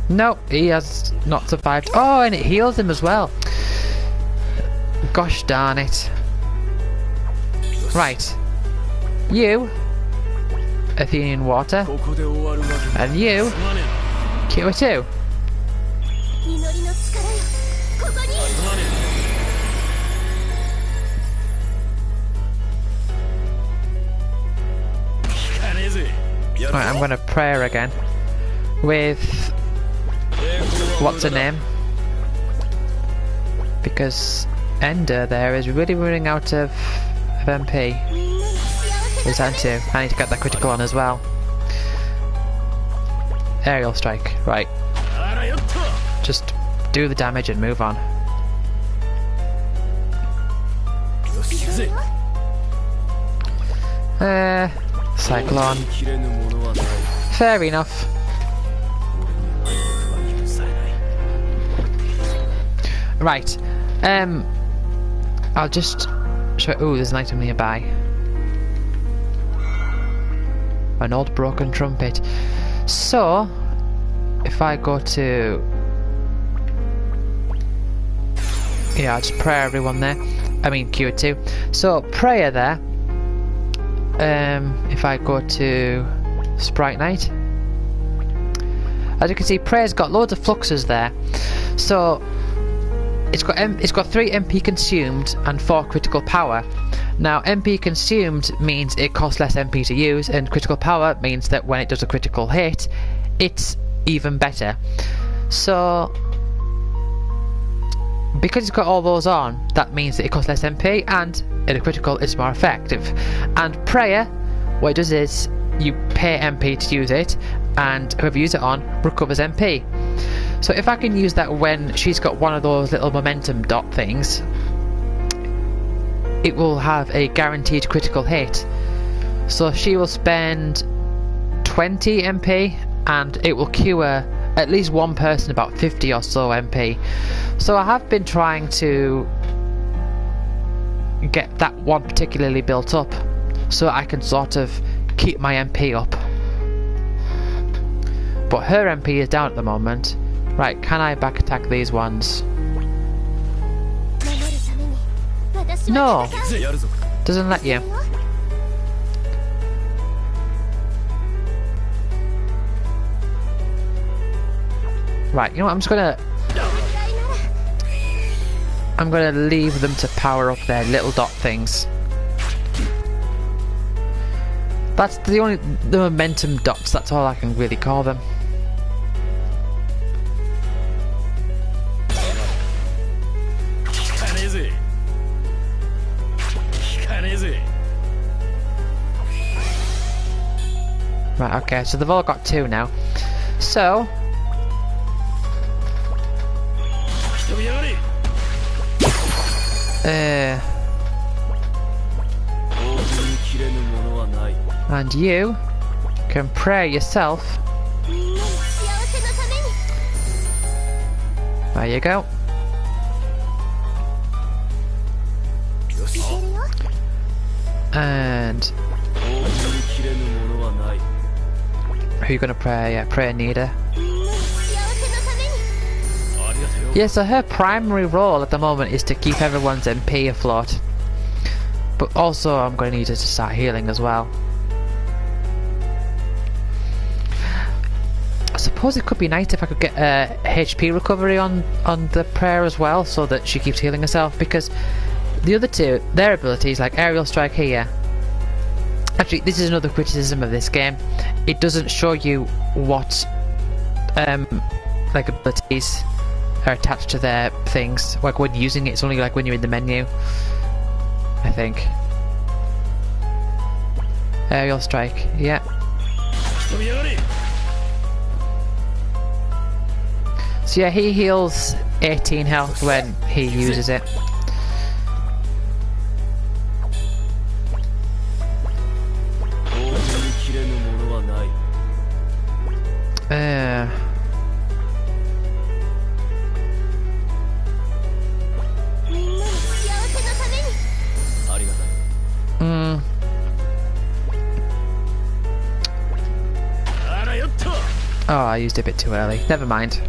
No, he has not survived. Oh, and it heals him as well. Gosh darn it. Right. You, Athenian water, and you, Q2. Right, I'm gonna pray her again with what's her name, because Ender there is really running out of MP. Is that too? I need to get that critical on as well. Aerial strike, right. Just do the damage and move on. Cyclone. Fair enough. Right. I'll just show. Ooh, there's an item nearby. An old broken trumpet. So, if I go to, yeah, I'll just pray everyone there. I mean Q2. So prayer there. If I go to Sprite Night, as you can see, prayer's got loads of fluxes there. So it's got 3 MP consumed and 4 critical power. Now MP consumed means it costs less MP to use, and critical power means that when it does a critical hit, it's even better. So because it's got all those on, that means that it costs less MP, and in a critical it's more effective. And prayer, what it does is you pay MP to use it, and whoever you use it on recovers MP. So if I can use that when she's got one of those little momentum dot things, it will have a guaranteed critical hit. So she will spend 20 MP and it will cure at least one person about 50 or so MP. So I have been trying to get that one particularly built up so I can sort of keep my MP up. But her MP is down at the moment. Right, can I back attack these ones? No! Doesn't let you. Right, you know what, I'm gonna leave them to power up their little dot things. That's the momentum dots, that's all I can really call them. Right, okay, so they've all got 2 now. So and you can pray yourself. There you go. And who are you gonna pray? Yeah, pray Nida. Yeah, so her primary role at the moment is to keep everyone's MP afloat. But also I'm gonna need her to start healing as well. I suppose it could be nice if I could get HP recovery on the prayer as well, so that she keeps healing herself, because the other two, their abilities, like aerial strike here. Actually, this is another criticism of this game. It doesn't show you what like abilities are attached to their things. Like when using it, it's only like when you're in the menu, I think. Aerial strike, yeah. So yeah, he heals 18 health when he uses it. Oh, I used it a bit too early. Never mind.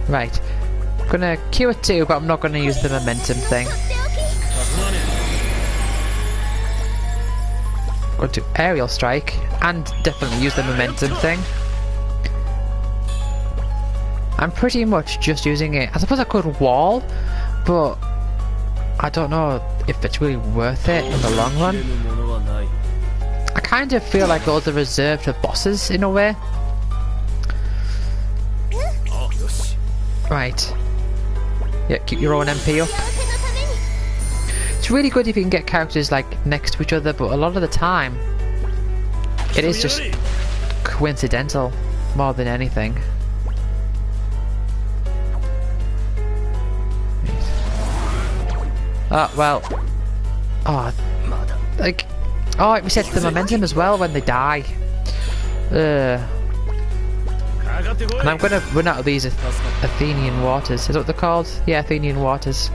Right. I'm gonna cure 2, but I'm not gonna use the momentum thing. I'm going to aerial strike and definitely use the momentum thing. I'm pretty much just using it. I suppose I could wall, but I don't know if it's really worth it in the long run. I kind of feel like those are reserved for bosses in a way. Right. Yeah, keep your own MP up. It's really good if you can get characters like next to each other, but a lot of the time it is just coincidental more than anything. Oh, well. Oh, like, oh, it resets the momentum as well when they die. And I'm gonna run out of these Athenian waters. Is that what they're called? Yeah, Athenian waters.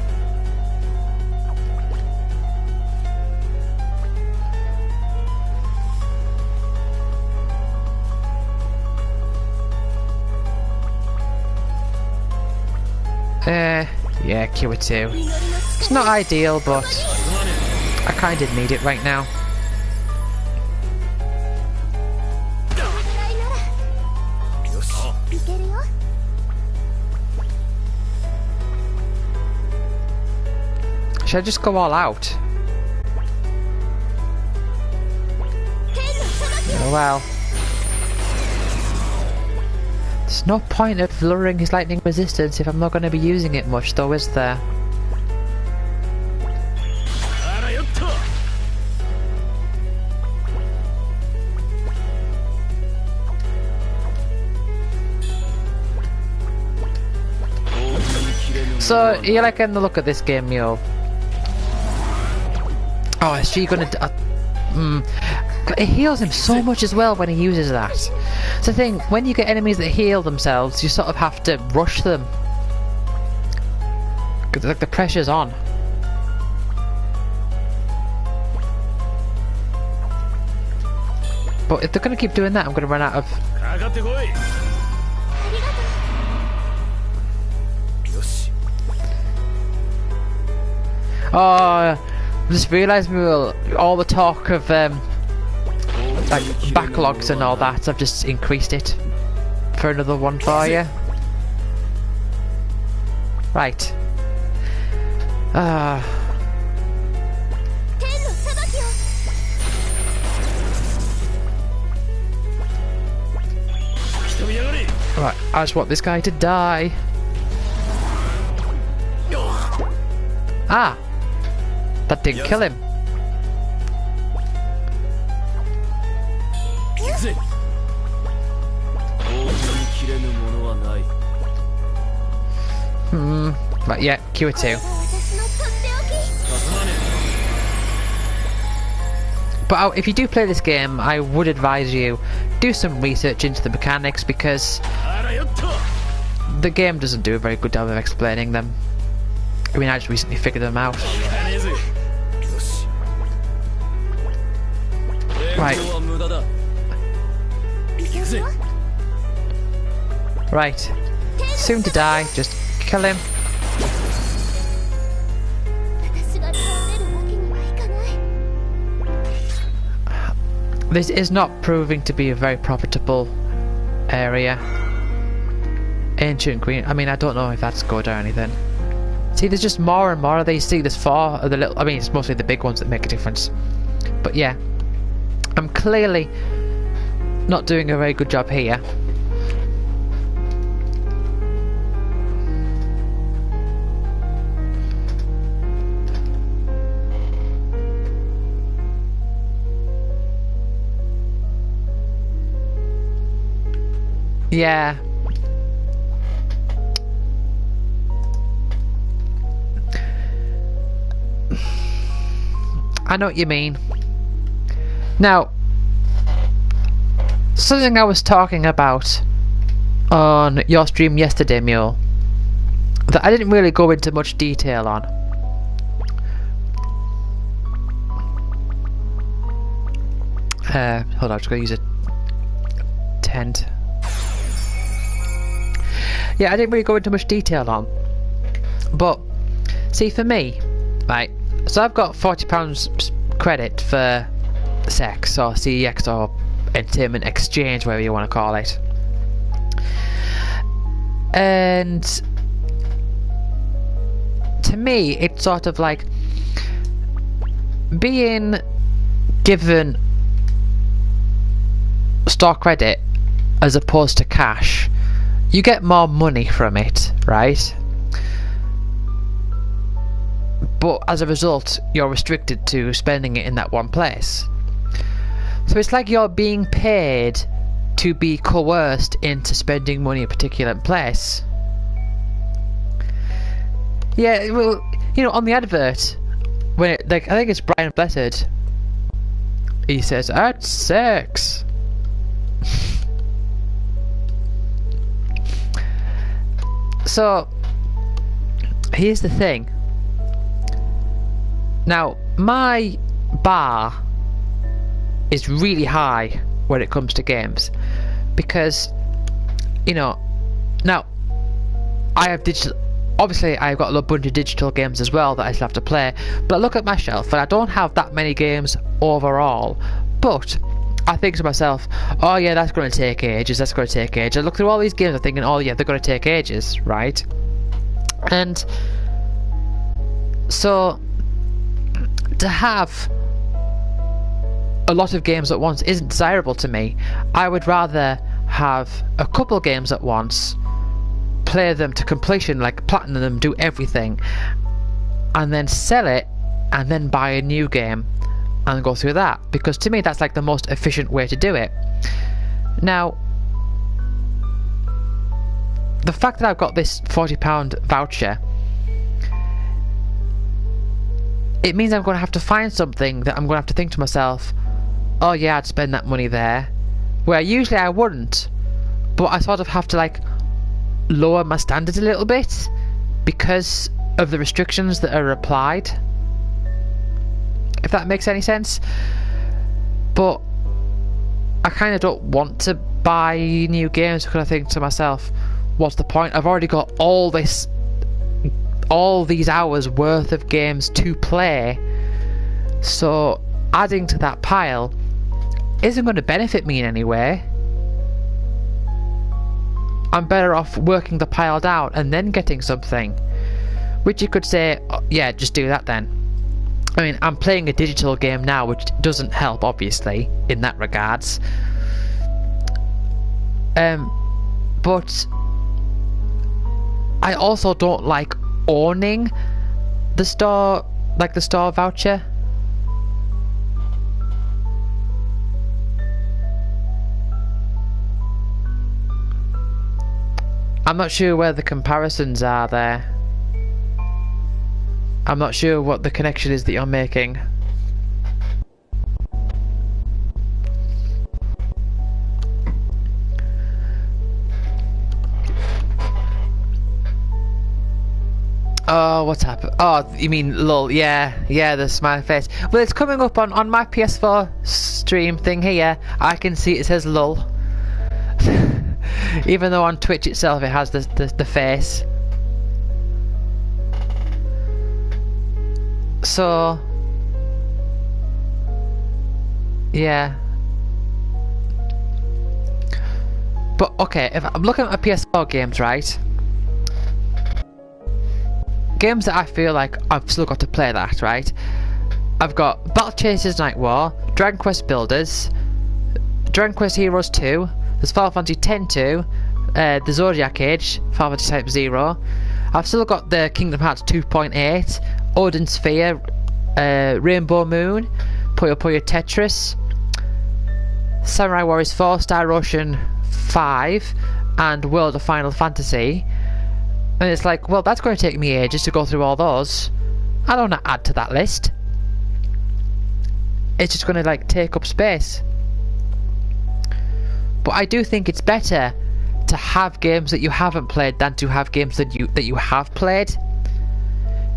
Yeah, Q2. It's not ideal, but I kind of need it right now. Should I just go all out? Oh well. There's no point of lowering his lightning resistance if I'm not going to be using it much, though, is there? So, you liking the look at this game, Mule? Oh, is she gonna... It heals him so much as well when he uses that. It's the thing, when you get enemies that heal themselves, you sort of have to rush them. Because like the pressure's on. But if they're gonna keep doing that, I'm gonna run out of... Oh, I just realised all the talk of like backlogs and all that, I've just increased it for another one for you. Right. Right, I just want this guy to die. Ah! That didn't kill him. But yeah, Q2. But if you do play this game, I would advise you do some research into the mechanics, because the game doesn't do a very good job of explaining them. I mean, I just recently figured them out. Right. Right. Soon to die, just kill him. This is not proving to be a very profitable area. Ancient Green, I mean, I don't know if that's good or anything. See, there's just more and more of these. See, there's 4 of the little, I mean, it's mostly the big ones that make a difference. But yeah, I'm clearly not doing a very good job here. Yeah. I know what you mean. Now, something I was talking about on your stream yesterday, Mule, that I didn't really go into much detail on. Hold on, I'm just going to use a tent. Yeah, I didn't really go into much detail on. But, see, for me, right, so I've got £40 credit for sex or CEX or entertainment exchange, whatever you want to call it. And to me, it's sort of like being given store credit as opposed to cash. You get more money from it, right? But as a result, you're restricted to spending it in that one place. So it's like you're being paid to be coerced into spending money in a particular place. Yeah, well, you know, on the advert, when it, like, I think it's Brian Blessed, he says, "That's sex." So, here's the thing. Now, my bar is really high when it comes to games, because, you know, now I have digital. Obviously, I've got a bunch of digital games as well that I still have to play. But I look at my shelf, and I don't have that many games overall. But I think to myself, oh yeah, that's going to take ages. That's going to take ages. I look through all these games, I'm thinking, oh yeah, they're going to take ages, right? And so to have a lot of games at once isn't desirable to me. I would rather have a couple games at once, play them to completion, like platinum them, do everything, and then sell it, and then buy a new game and go through that, because to me that's like the most efficient way to do it. Now, the fact that I've got this £40 voucher, it means I'm going to have to find something that I'm going to have to think to myself, oh yeah, I'd spend that money there, where usually I wouldn't. But I sort of have to like lower my standards a little bit because of the restrictions that are applied, if that makes any sense. But I kind of don't want to buy new games because I think to myself, what's the point? I've already got all these hours worth of games to play, so adding to that pile isn't going to benefit me in any way. I'm better off working the pile down and then getting something, which you could say, oh, yeah, just do that then. I mean, I'm playing a digital game now, which doesn't help, obviously, in that regards. But I also don't like owning the store, like the store voucher. I'm not sure where the comparisons are there. I'm not sure what the connection is that you're making. Oh, what's happened? Oh, you mean lol? Yeah, the smiley face. Well, it's coming up on my PS4 stream thing here. I can see it says lol. Even though on Twitch itself it has the face. So yeah. But okay, if I'm looking at my PS4 games, right? Games that I feel like I've still got to play that, right? I've got Battle Chasers Night War, Dragon Quest Builders, Dragon Quest Heroes 2, there's Final Fantasy X-2, the Zodiac Age, Final Fantasy Type 0. I've still got the Kingdom Hearts 2.8, Odin Sphere, Rainbow Moon, Puyo Puyo Tetris, Samurai Warriors 4, Star Ocean 5, and World of Final Fantasy. And it's like, well, that's going to take me ages to go through all those. I don't want to add to that list. It's just going to like take up space. But I do think it's better to have games that you haven't played than to have games that you have played,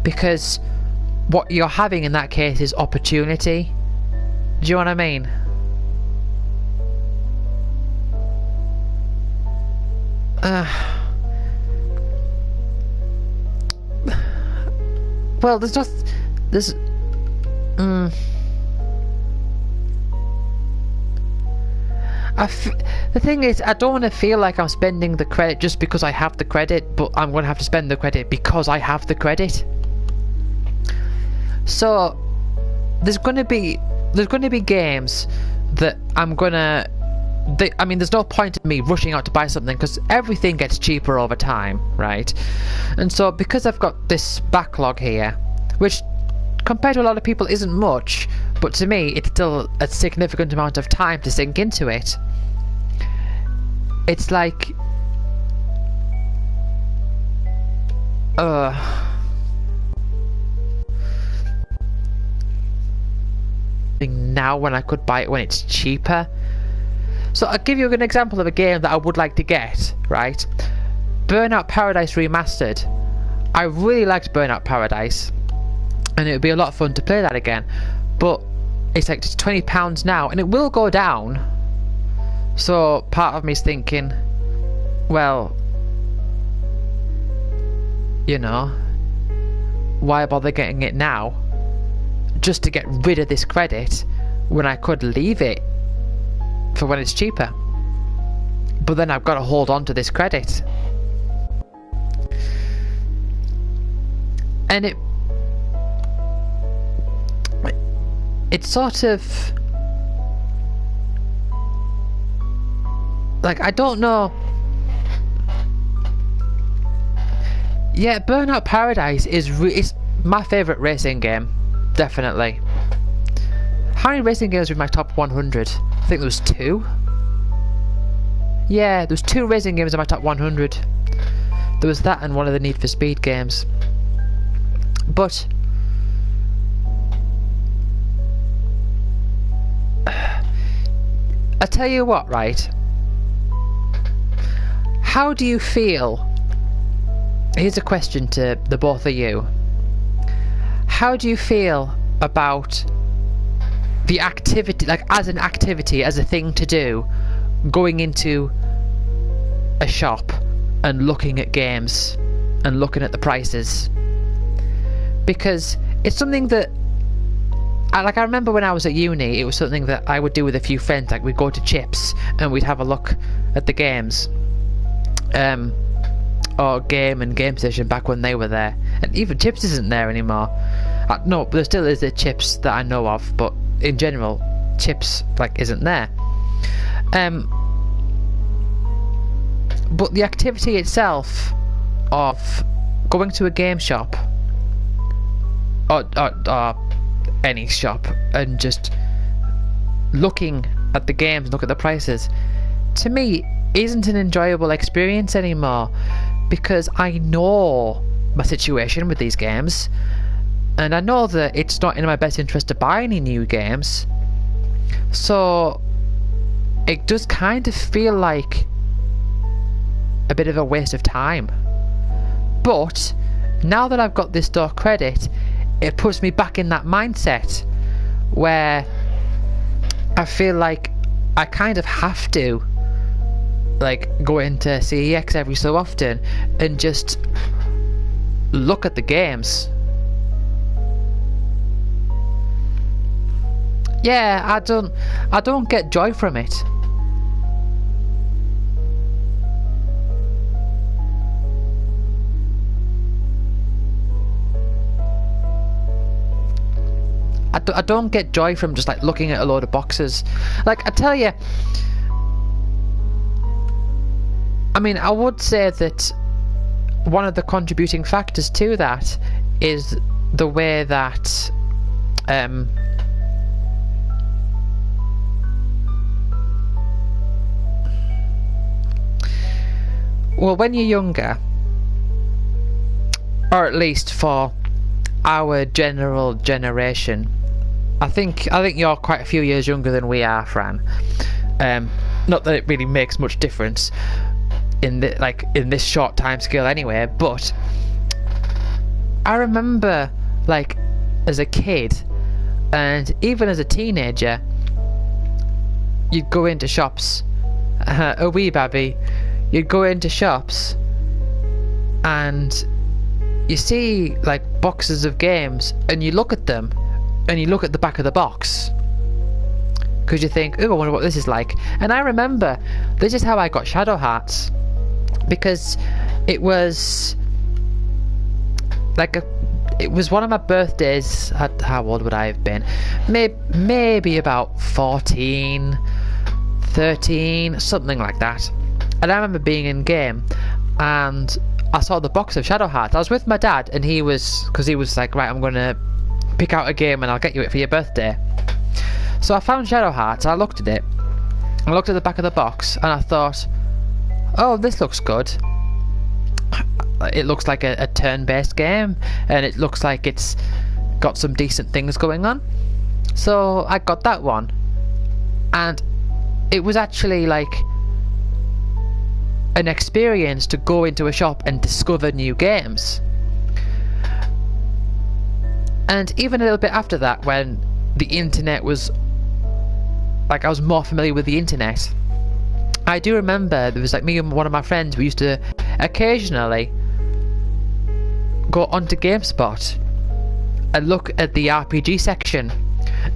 because what you're having in that case is opportunity. Do you know what I mean? Well, there's not. There's. The thing is, I don't want to feel like I'm spending the credit just because I have the credit, but I'm going to have to spend the credit because I have the credit. So there's going to be games that I'm gonna. I mean, there's no point in me rushing out to buy something because everything gets cheaper over time, right? And so because I've got this backlog here, which compared to a lot of people isn't much, but to me it's still a significant amount of time to sink into it. It's like now when I could buy it when it's cheaper. So I'll give you an example of a game that I would like to get, right? Burnout Paradise Remastered. I really liked Burnout Paradise, and it would be a lot of fun to play that again. But it's like £20 now, and it will go down. So part of me is thinking, well, you know, why bother getting it now just to get rid of this credit when I could leave it for when it's cheaper? But then I've got to hold on to this credit, and it's sort of like, I don't know. Yeah, Burnout Paradise is my favourite racing game, definitely. How many racing games are in my top 100? I think there was 2. Yeah, there was 2 racing games in my top 100. There was that and one of the Need for Speed games. But I tell you what, right? How do you feel? Here's a question to the both of you. How do you feel about the activity, like as an activity, as a thing to do, going into a shop and looking at games and looking at the prices? Because it's something that I remember when I was at uni, it was something that I would do with a few friends. Like, we'd go to Chips and we'd have a look at the games, or Game Station back when they were there. And even Chips isn't there anymore. No, there still is a Chips that I know of, but in general, Chips like isn't there. But the activity itself of going to a game shop or any shop and just looking at the games and look at the prices, to me isn't an enjoyable experience anymore, because I know my situation with these games, and I know that it's not in my best interest to buy any new games. So it does kind of feel like a bit of a waste of time. But now that I've got this store credit, it puts me back in that mindset where I feel like I kind of have to like go into CEX every so often and just look at the games. Yeah, I don't get joy from it. I don't get joy from just like looking at a load of boxes. Like, I tell you, I mean, I would say that one of the contributing factors to that is the way that well, when you're younger, or at least for our general generation, I think you're quite a few years younger than we are, Fran. Not that it really makes much difference in this short time scale anyway, but I remember, like, as a kid and even as a teenager, you'd go into shops, a wee babby, you'd go into shops and you see like boxes of games and you look at them and you look at the back of the box because you think, oh, I wonder what this is like. And I remember this is how I got Shadow Hearts, because it was like it was one of my birthdays. How old would I have been? Maybe about 14, 13, something like that. And I remember being in game and I saw the box of Shadow Hearts. I was with my dad and he was like, right, I'm gonna pick out a game and I'll get you it for your birthday. So I found Shadow Hearts, I looked at it, I looked at the back of the box and I thought, oh, this looks good. It looks like a turn-based game and it looks like it's got some decent things going on. So I got that one, and it was actually like an experience to go into a shop and discover new games. And even a little bit after that, when the internet was like, I was more familiar with the internet, I do remember there was like me and one of my friends, we used to occasionally go onto GameSpot and look at the RPG section,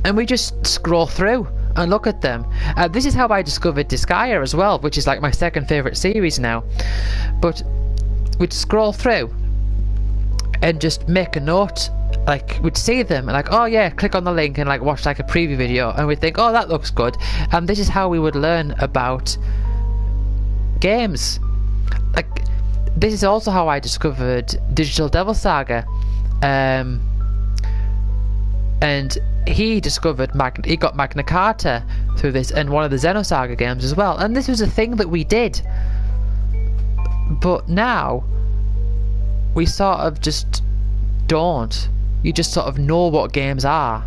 and we just scroll through and look at them. This is how I discovered Disgaea as well, which is like my second favourite series now. But we'd scroll through and just make a note, like we'd see them and like, oh yeah, click on the link and like watch like a preview video, and we'd think, oh, that looks good. And this is how we would learn about games. Like, this is also how I discovered Digital Devil Saga, and he got Magna Carta through this, and one of the Xenosaga games as well. And this was a thing that we did, but now we sort of just don't. You just sort of know what games are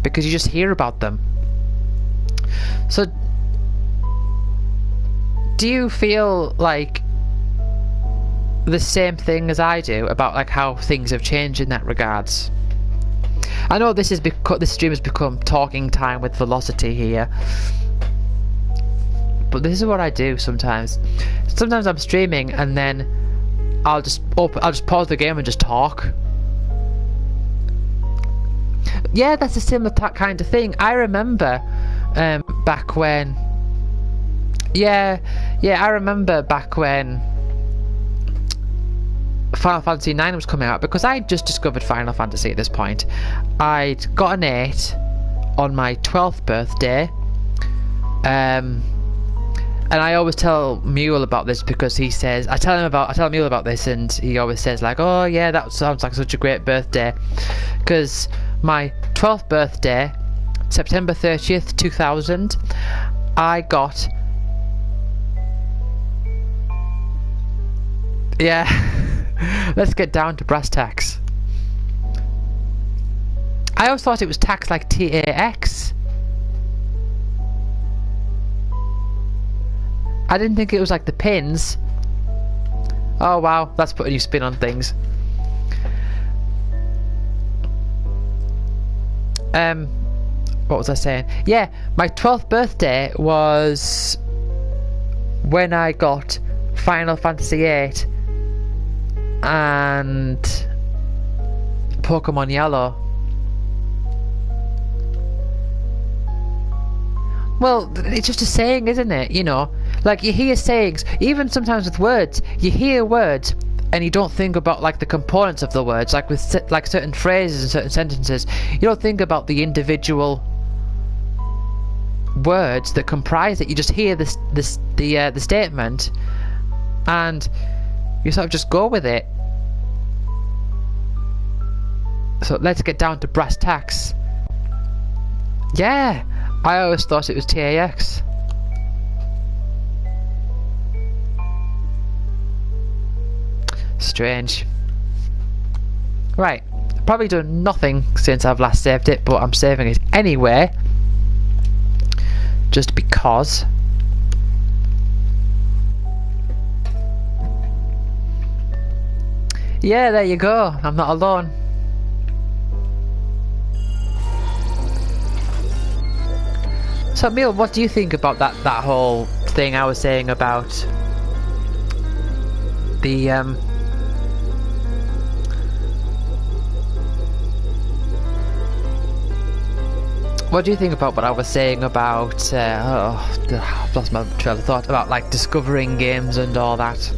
because you just hear about them. So do you feel like the same thing as I do about like how things have changed in that regards? I know this stream has become talking time with Velocity here, but this is what I do sometimes. Sometimes I'm streaming and then I'll just pause the game and just talk. Yeah, that's a similar kind of thing. I remember back when. Yeah, I remember back when Final Fantasy IX was coming out, because I just discovered Final Fantasy at this point. I'd got an 8 on my 12th birthday, and I always tell Mule about this because he says, I tell Mule about this and he always says like, oh yeah, that sounds like such a great birthday, because my 12th birthday, September 30th 2000, I got, yeah, let's get down to brass tacks. I always thought it was tax like TAX. I didn't think it was like the pins. Oh wow, that's putting a new spin on things. what was I saying? Yeah, my 12th birthday was when I got Final Fantasy VIII and Pokemon Yellow. Well, it's just a saying, isn't it? You know, like you hear sayings, even sometimes with words, you hear words and you don't think about like the components of the words, like with like certain phrases and certain sentences. You don't think about the individual words that comprise it. You just hear the statement and you sort of just go with it. So let's get down to brass tacks. Yeah, I always thought it was TAX. Strange. Right, probably done nothing since I've last saved it, but I'm saving it anyway. Just because. Yeah, there you go. I'm not alone. So, Emil, what do you think about that whole thing I was saying about the what do you think about what I was saying about I've lost my trail of thought, about like discovering games and all that?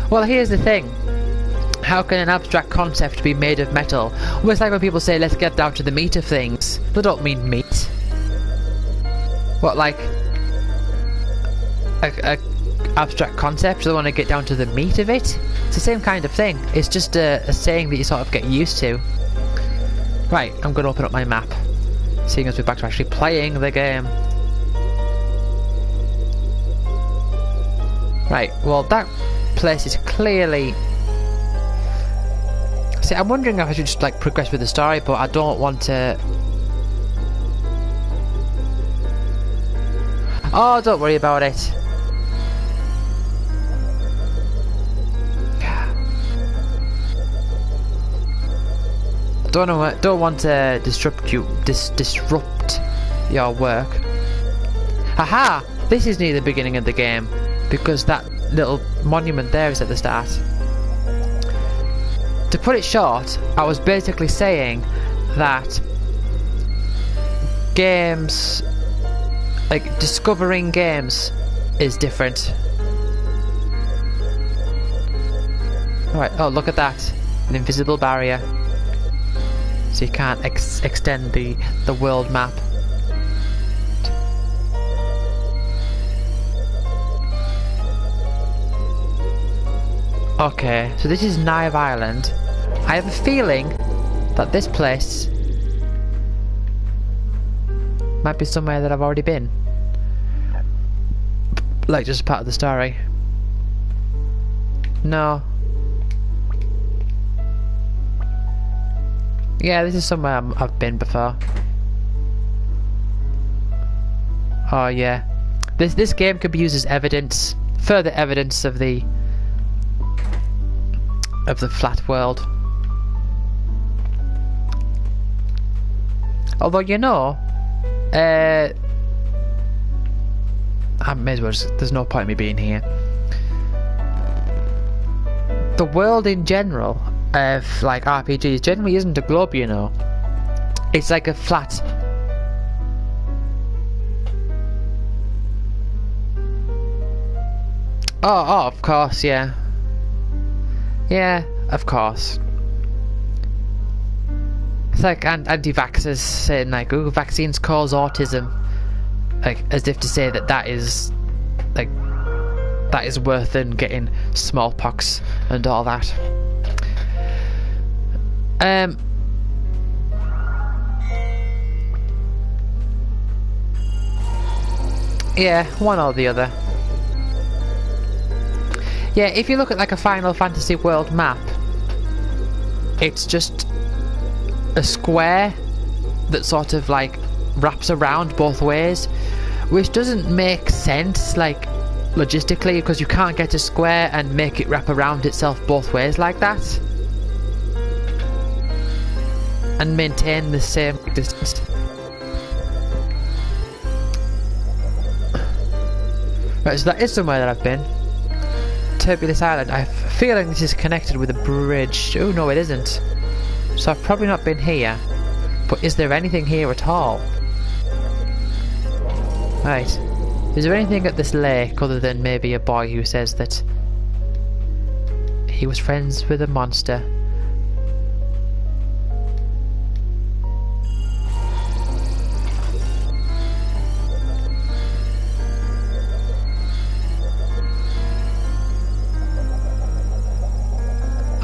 Well, here's the thing. How can an abstract concept be made of metal? Well, it's like when people say, let's get down to the meat of things. They don't mean meat. What, like a abstract concept? They want to get down to the meat of it? It's the same kind of thing. It's just a saying that you sort of get used to. Right, I'm going to open up my map, seeing as we're back to actually playing the game. Right, well that place is clearly... See, I'm wondering if I should just like progress with the story, but I don't want to... Oh, don't worry about it. Don't want to disrupt your work. Aha! This is near the beginning of the game, because that little monument there is at the start. To put it short, I was basically saying that games, like discovering games, is different. Alright, oh look at that, an invisible barrier. So you can't extend the world map. Okay, so this is Knive Island. I have a feeling that this place might be somewhere that I've already been. Like just part of the story. No. Yeah, this is somewhere I've been before. Oh yeah. This game could be used as evidence, further evidence of the flat world. Although, you know, I may as well just, there's no point in me being here. The world in general of like RPGs generally isn't a globe, you know. It's like a flat. Oh, of course, yeah. Yeah, of course. It's like anti-vaxxers saying like, "Ooh, vaccines cause autism," like as if to say that that is like that is worse than getting smallpox and all that. Yeah, one or the other. Yeah, if you look at like a Final Fantasy world map, it's just a square that sort of like wraps around both ways, which doesn't make sense like logistically, because you can't get a square and make it wrap around itself both ways like that. and maintain the same distance. Right, so that is somewhere that I've been. Turbulence Island. I have a feeling this is connected with a bridge. Oh no, it isn't. So I've probably not been here. But is there anything here at all? Right. Is there anything at this lake other than maybe a boy who says that he was friends with a monster?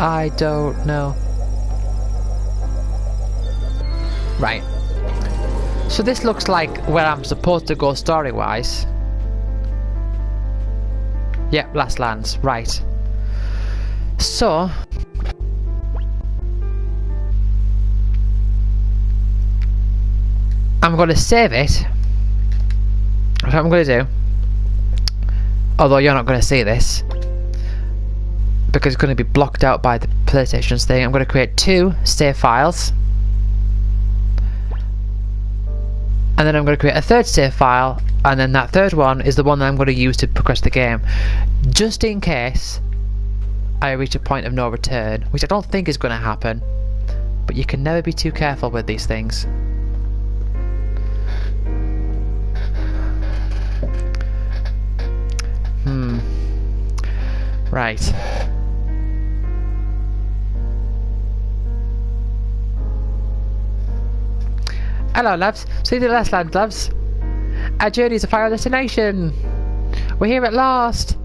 I don't know. Right. So this looks like where I'm supposed to go story-wise. Yep, Last Lands. Right. So... I'm going to save it. That's what I'm going to do. Although you're not going to see this. Because it's going to be blocked out by the PlayStation's thing. I'm going to create 2 save files. And then I'm going to create a 3rd save file. And then that 3rd one is the one that I'm going to use to progress the game. Just in case I reach a point of no return. Which I don't think is going to happen. But you can never be too careful with these things. Right. Hello, loves. See the Last Land, loves. Our journey is a final destination. We're here at last.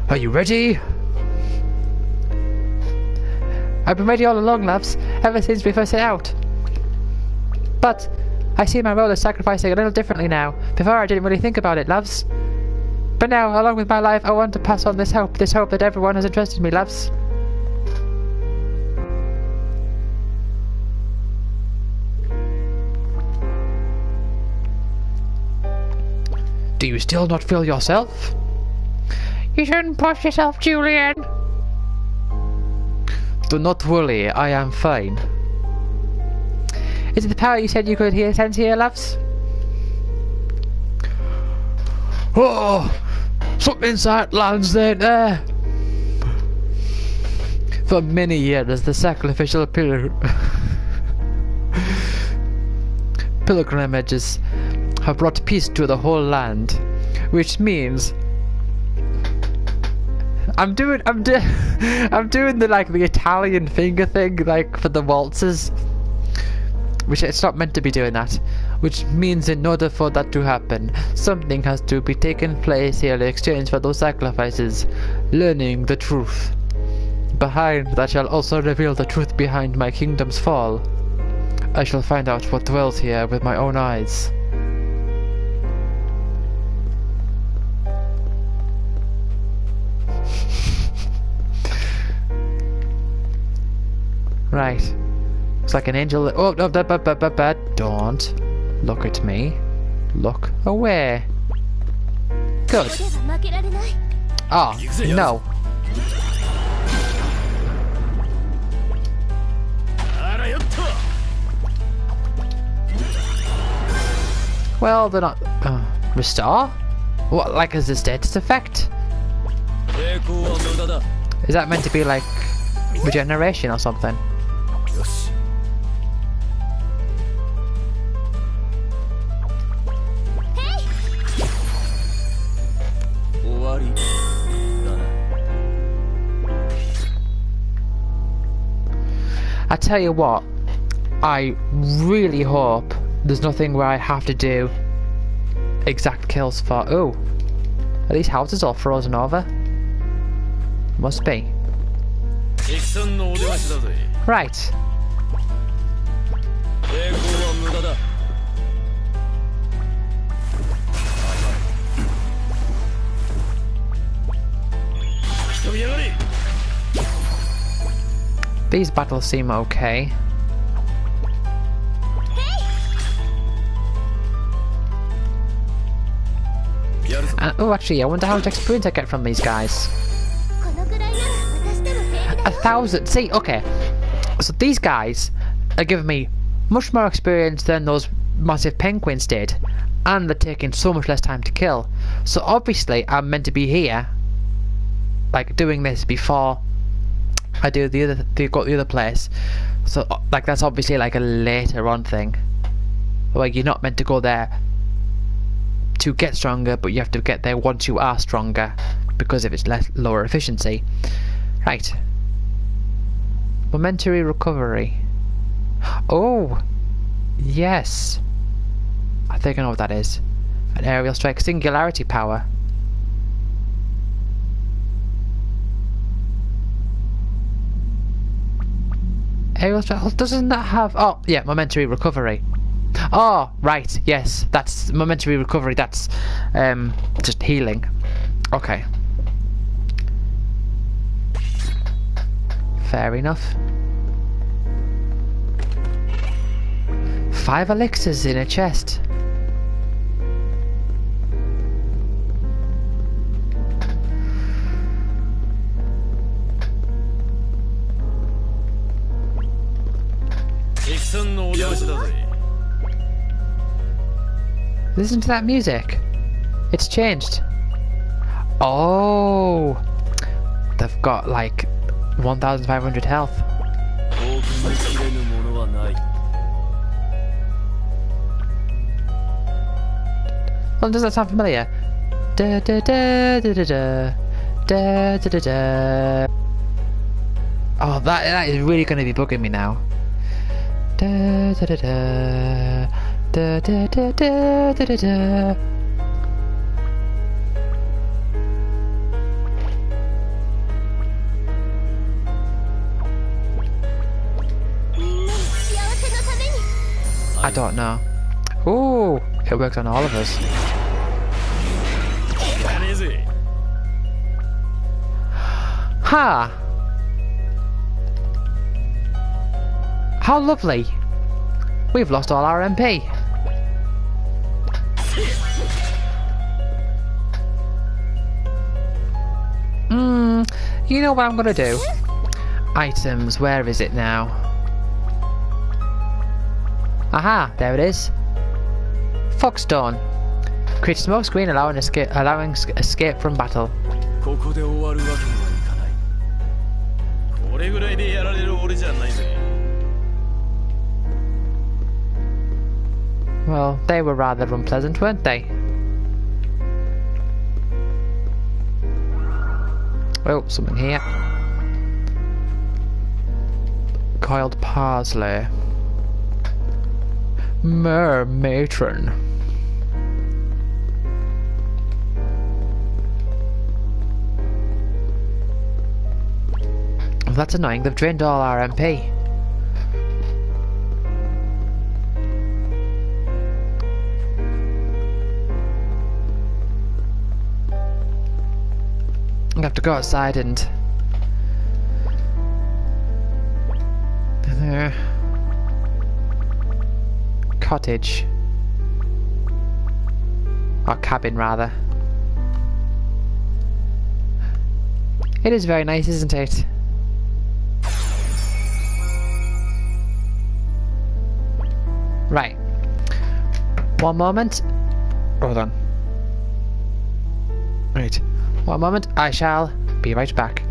Are you ready? I've been ready all along, loves, ever since we first set out. But I see my role as sacrificing a little differently now. Before I didn't really think about it, loves. But now, along with my life, I want to pass on this hope that everyone has entrusted me, loves. Do you still not feel yourself? You shouldn't push yourself, Julian. Do not worry, I am fine. Is it the power you said you could sense here, loves? Oh, something inside lands there. For many years, the sacrificial pilgrimages have brought peace to the whole land, which means I'm doing the Italian finger thing, like for the waltzes. Which it's not meant to be doing that. Which means in order for that to happen, something has to be taken place here in exchange for those sacrifices. Learning the truth behind that shall also reveal the truth behind my kingdom's fall. I shall find out what dwells here with my own eyes. Right. It's like an angel. Oh no! Don't look at me. Look away. Good. Oh no. Well, they're not. Restore? What? Like as a status effect? Is that meant to be like regeneration or something? I tell you what, I really hope there's nothing where I have to do exact kills for. Oh, are these houses all frozen over? Must be. Right. These battles seem okay. And, oh, actually, I wonder how much experience I get from these guys. 1,000. See, okay. So these guys are giving me much more experience than those massive penguins did. And they're taking so much less time to kill. So obviously I'm meant to be here, like doing this before I do the other, go to the other place. So like that's obviously like a later on thing. Like you're not meant to go there to get stronger, but you have to get there once you are stronger because of its lower efficiency. Right. Momentary recovery. Oh, yes. I think I know what that is. An aerial strike, singularity power. Aerial strike, doesn't that have... Oh, yeah, momentary recovery. Oh, right, yes, that's momentary recovery, that's just healing. Okay. Fair enough. 5 elixirs in a chest. Listen to that music. It's changed. Oh, they've got like 1,500 health. Well, does that sound familiar? Da da da da da da da da da. Oh, that is really going to be bugging me now. Da da da da da da da da da da da. I don't know. Ooh, it works on all of us. Ha! How lovely! We've lost all our MP. You know what I'm gonna do? Items, where is it now? Aha, there it is. Fogstone. Create smoke screen allowing escape from battle. Well, they were rather unpleasant, weren't they? Oh, something here. Coiled parsley. Matron. Well, that's annoying. They've drained all our MP. I have to go outside and... cottage. Or cabin, rather. It is very nice, isn't it? Right. One moment. Hold on. Right. One moment. I shall be right back.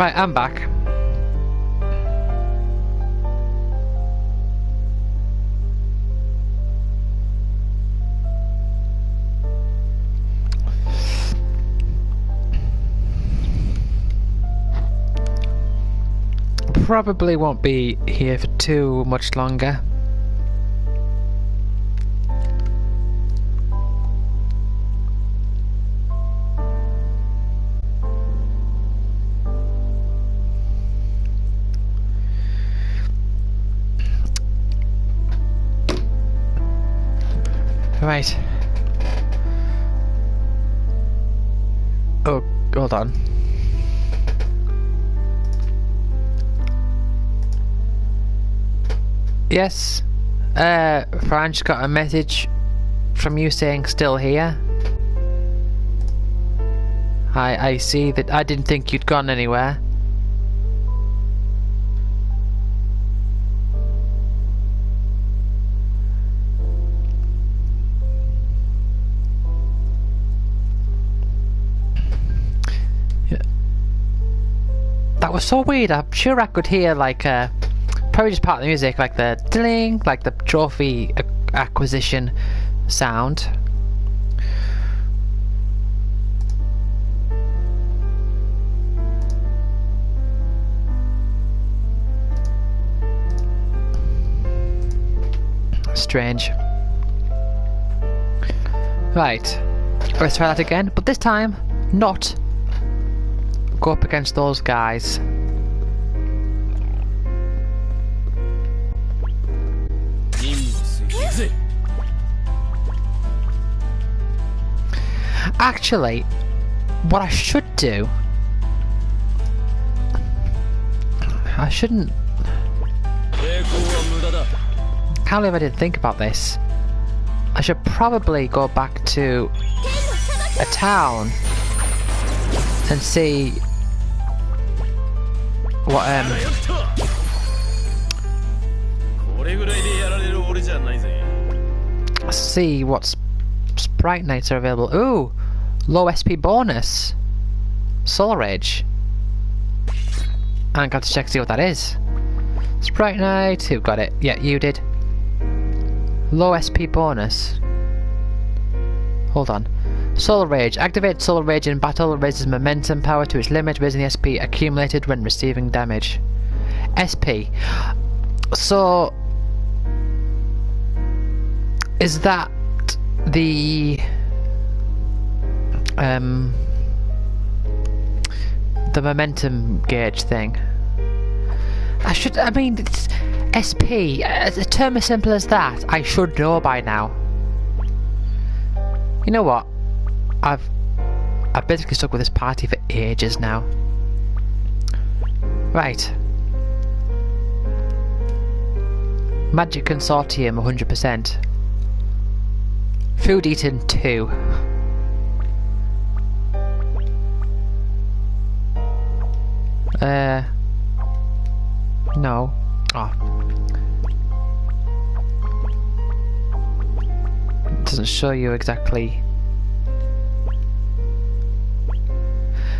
Right, I'm back. Probably won't be here for too much longer. Right. Oh, hold on. Yes. Franch got a message from you saying still here. I see that. I didn't think you'd gone anywhere. That was so weird. I'm sure I could hear like probably just part of the music, like the ding, like the trophy acquisition sound. Strange. Right, let's try that again, but this time not go up against those guys. Actually, what I should do, I shouldn't. Can't believe I didn't think about this. I should probably go back to a town and see what see what Sprite Nights are available. Ooh, low SP bonus, Soul Rage. I'm going to check to see what that is. Sprite Night, who got it? Yeah, you did. Low SP bonus. Hold on. Soul Rage. Activate Soul Rage in battle. Raises momentum power to its limit, raising the SP accumulated when receiving damage. SP. So, is that the momentum gauge thing? I mean, it's SP, a term as simple as that, I should know by now. You know what? I've basically stuck with this party for ages now. Right. Magic Consortium 100%. Food eaten 2. No. Oh. It doesn't show you exactly.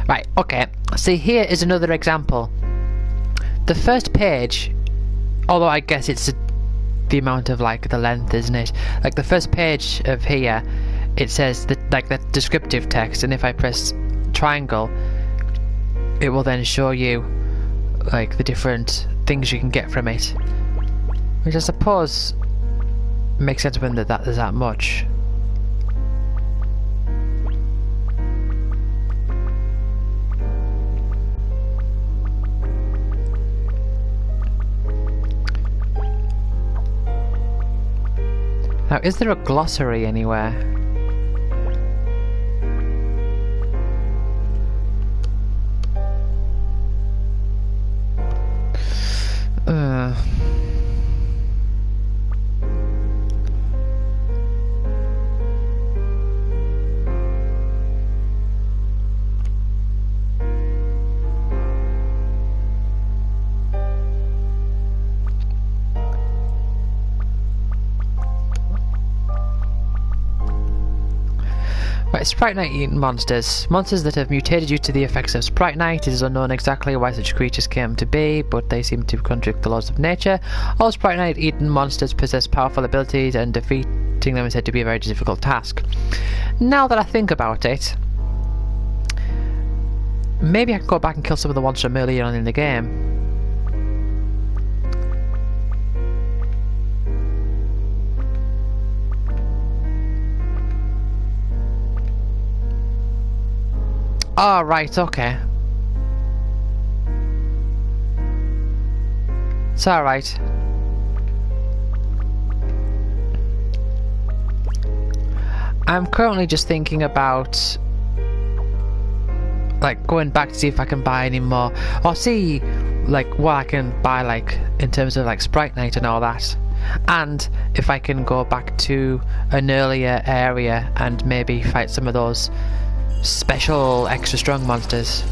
Right, okay. See, here is another example. The first page, although I guess it's the amount of like the length, isn't it? Like the first page of here, it says that like the descriptive text, and if I press triangle, it will then show you like the different things you can get from it, which I suppose makes sense when there's that much. Now, is there a glossary anywhere? Right, Sprite Night eating monsters. Monsters that have mutated due to the effects of Sprite Night. It is unknown exactly why such creatures came to be, but they seem to contradict the laws of nature. All Sprite Night eating monsters possess powerful abilities, and defeating them is said to be a very difficult task. Now that I think about it, maybe I can go back and kill some of the ones from earlier on in the game. Oh, right, okay. It's alright. I'm currently just thinking about like going back to see if I can buy any more, or see like what I can buy like in terms of like Sprite Night and all that, and if I can go back to an earlier area and maybe fight some of those special extra strong monsters.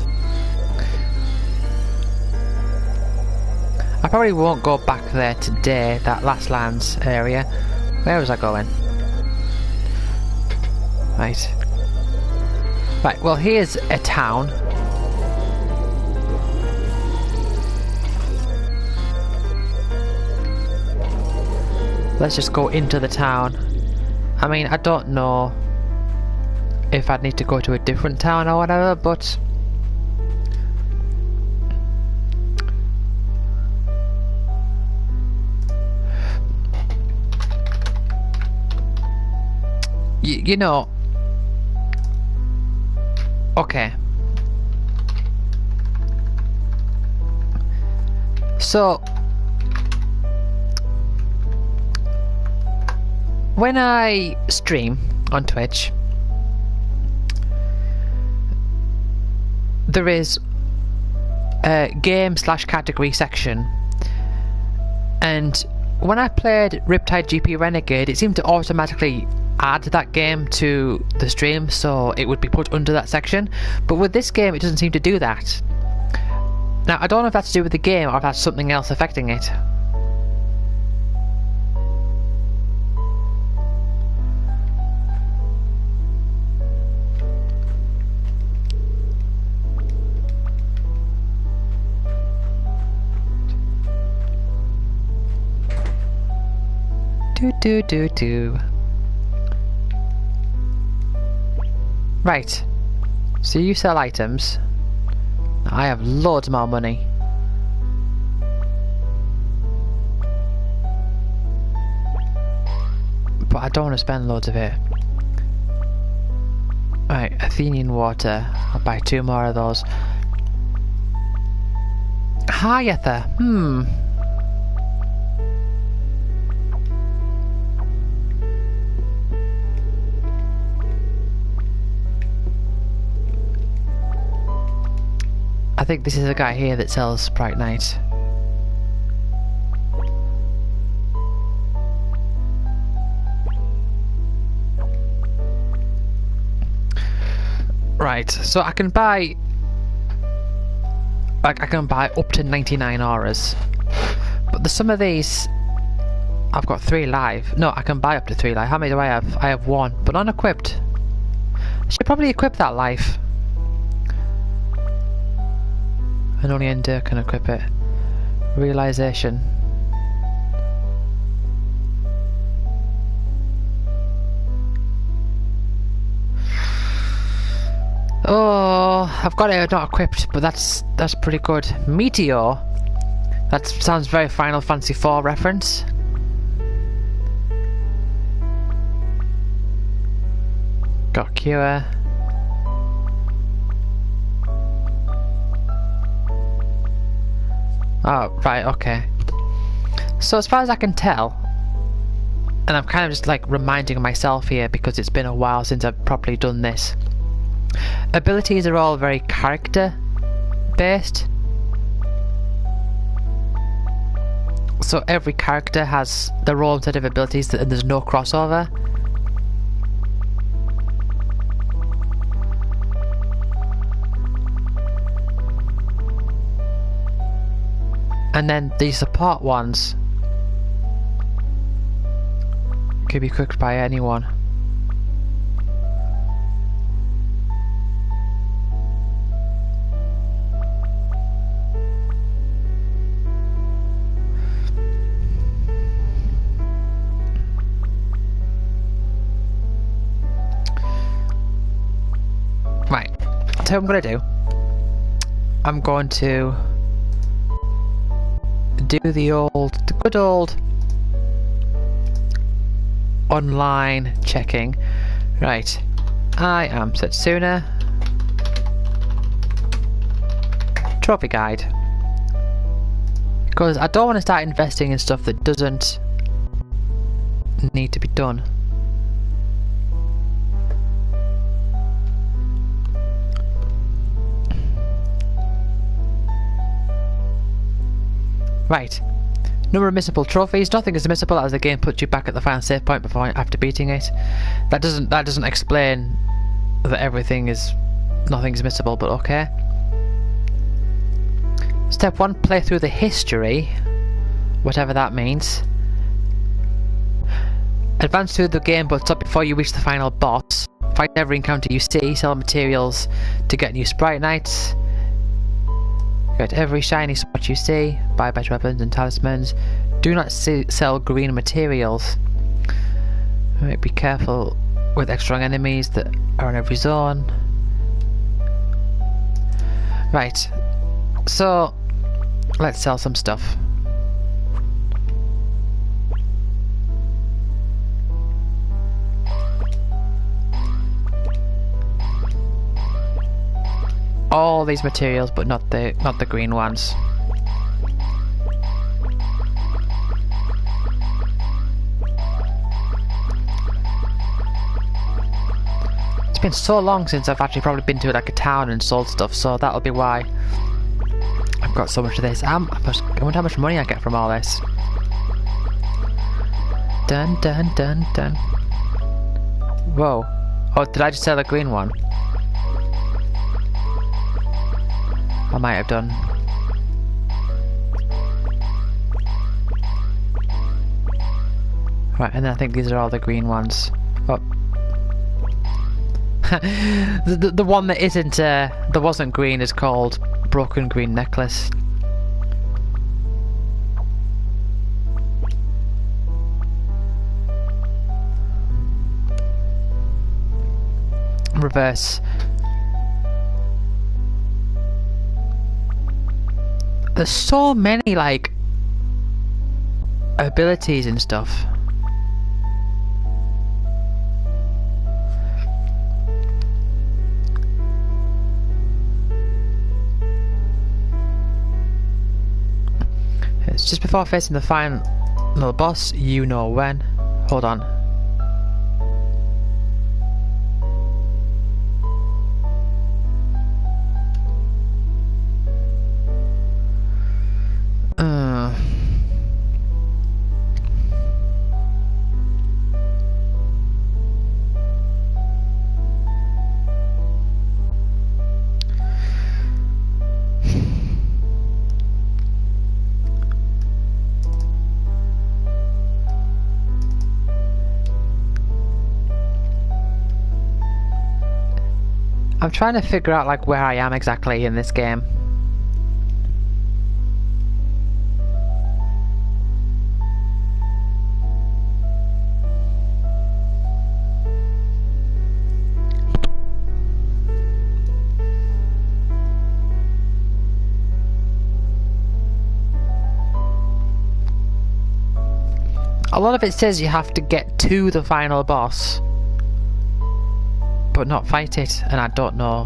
I probably won't go back there today, that last lands area. Where was I going? Right. Right, well here's a town. Let's just go into the town. I mean, I don't know if I'd need to go to a different town or whatever, but you know, okay. So when I stream on Twitch, there is a game/category section, and when I played Riptide GP Renegade, it seemed to automatically add that game to the stream, so it would be put under that section. But with this game, it doesn't seem to do that. Now, I don't know if that's to do with the game or if that's something else affecting it. Do. Right. So you sell items. I have loads more money. But I don't want to spend loads of it. Right, Athenian water. I'll buy 2 more of those. Hi, Ether. I think this is a guy here that sells Sprite Night. Right, so I can buy, like, I can buy up to 99 auras, but there's some of these. I've got 3 live. No, I can buy up to 3 live. How many do I have? I have 1, but unequipped. I should probably equip that life. And only Ender can equip it. Realization. Oh, I've got it not equipped, but that's pretty good. Meteor. That sounds very Final Fantasy IV reference. Got Cure. Oh, right, okay. So as far as I can tell, and I'm kind of just like reminding myself here because it's been a while since I've properly done this, abilities are all very character based. So every character has their own set of abilities and there's no crossover. And then the support ones can be cooked by anyone. I'll tell you what I'm going to do. I'm going to do the good old online checking. Right, I am Setsuna. Trophy guide. Because I don't want to start investing in stuff that doesn't need to be done. Right. Number of missable trophies. Nothing is missable as the game puts you back at the final save point after beating it. That doesn't explain that nothing's missable, but okay. Step 1, play through the history, whatever that means. Advance through the game but stop before you reach the final boss. Fight every encounter you see, sell materials to get new sprite nights. Get every shiny spot you see, buy better weapons and talismans. Do not sell green materials. Right, be careful with extra strong enemies that are in every zone. Right, so let's sell some stuff. All these materials, but not the green ones. It's been so long since I've actually probably been to like a town and sold stuff, so that'll be why I've got so much of this. I wonder how much money I get from all this. Dun dun dun dun. Whoa. Oh, did I just sell a green one? I might have done. Right, and then I think these are all the green ones. Oh. the one that isn't, that wasn't green is called Broken Green Necklace. Reverse. There's so many, like, abilities and stuff. It's just before facing the final boss, you know when. Hold on. I'm trying to figure out like where I am exactly in this game. A lot of it says you have to get to the final boss, but not fight it, and I don't know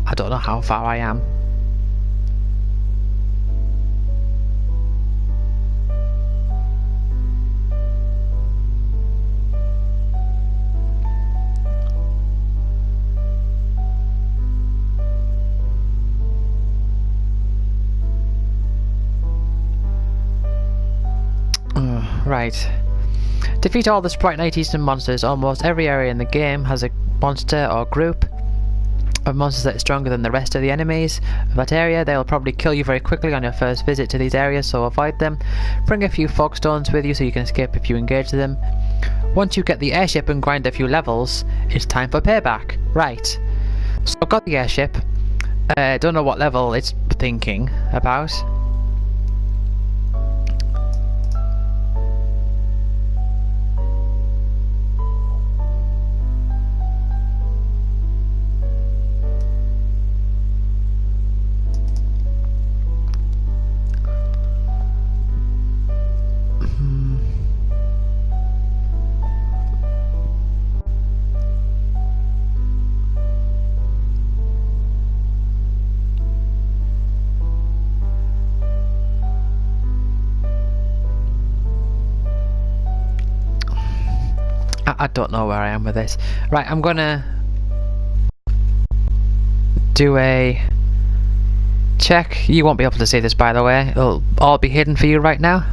how far I am. Right. Defeat all the Sprite Night Eastern monsters. Almost every area in the game has a monster or group of monsters that is stronger than the rest of the enemies of that area. They will probably kill you very quickly on your first visit to these areas, so avoid them. Bring a few fog stones with you so you can escape if you engage them. Once you get the airship and grind a few levels, it's time for payback. Right. So I've got the airship. Don't know what level it's thinking about. I don't know where I am with this. Right, I'm gonna do a check. You won't be able to see this, by the way. It'll all be hidden for you right now.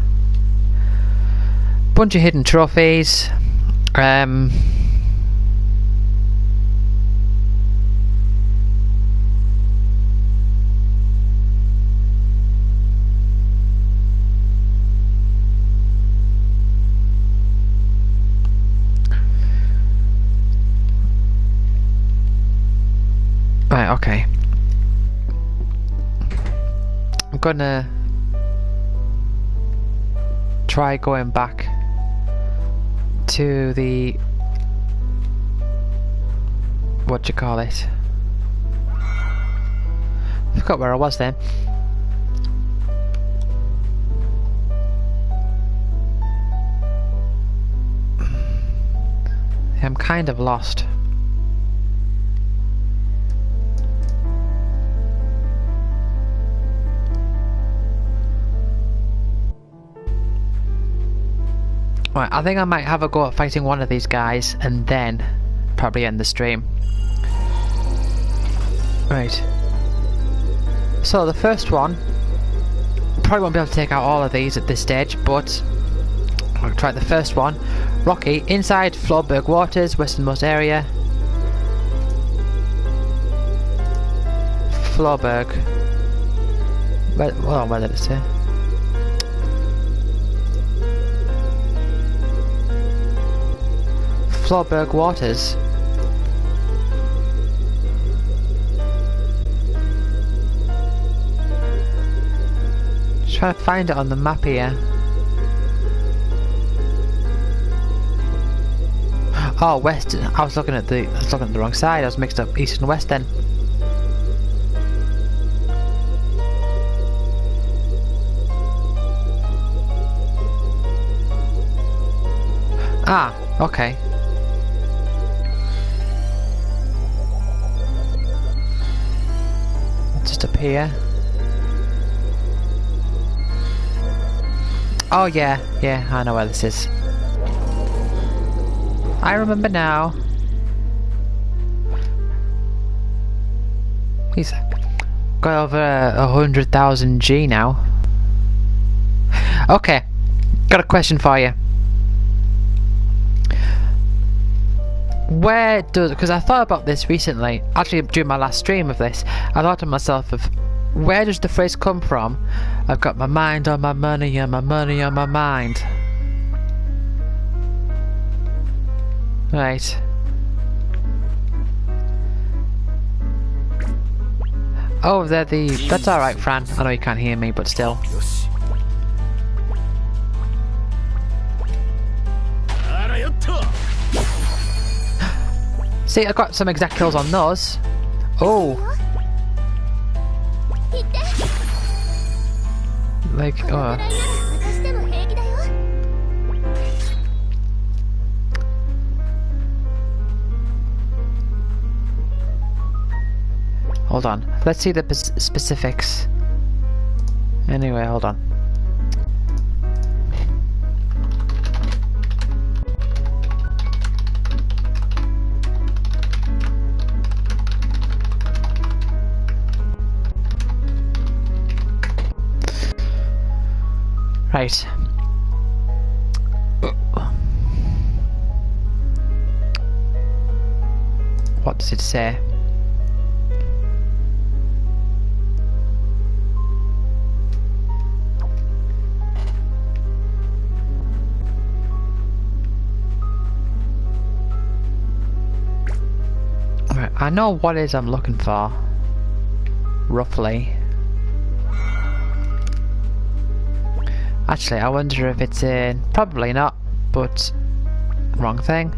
Bunch of hidden trophies. Right, okay. I'm gonna try going back to the what do you call it? I forgot where I was then. I'm kind of lost. Right, I think I might have a go at fighting one of these guys and then probably end the stream. Right. So the first one, probably won't be able to take out all of these at this stage, but I'll try the first one. Rocky, inside Floorberg Waters, westernmost area. Floorberg. Where did it say? Floorberg Waters. Just trying to find it on the map here. Oh, west. I was looking at the wrong side. I was mixed up east and west then. Ah, okay. Just up here. Oh yeah, I know where this is. I remember now. He's got over 100,000 G now. Okay, got a question for you. Where does, because I thought about this recently, actually during my last stream of this, I thought to myself of where does the phrase come from? I've got my mind on my money and my money on my mind. Right. Oh, they're the, that's alright Fran, I know you can't hear me but still. See, I got some exact kills on those. Oh. Like, oh. Hold on. Let's see the specifics. Anyway, hold on. Right. What does it say? Right, I know what it is I'm looking for. Roughly. Actually, I wonder if it's in... Probably not, but... Wrong thing.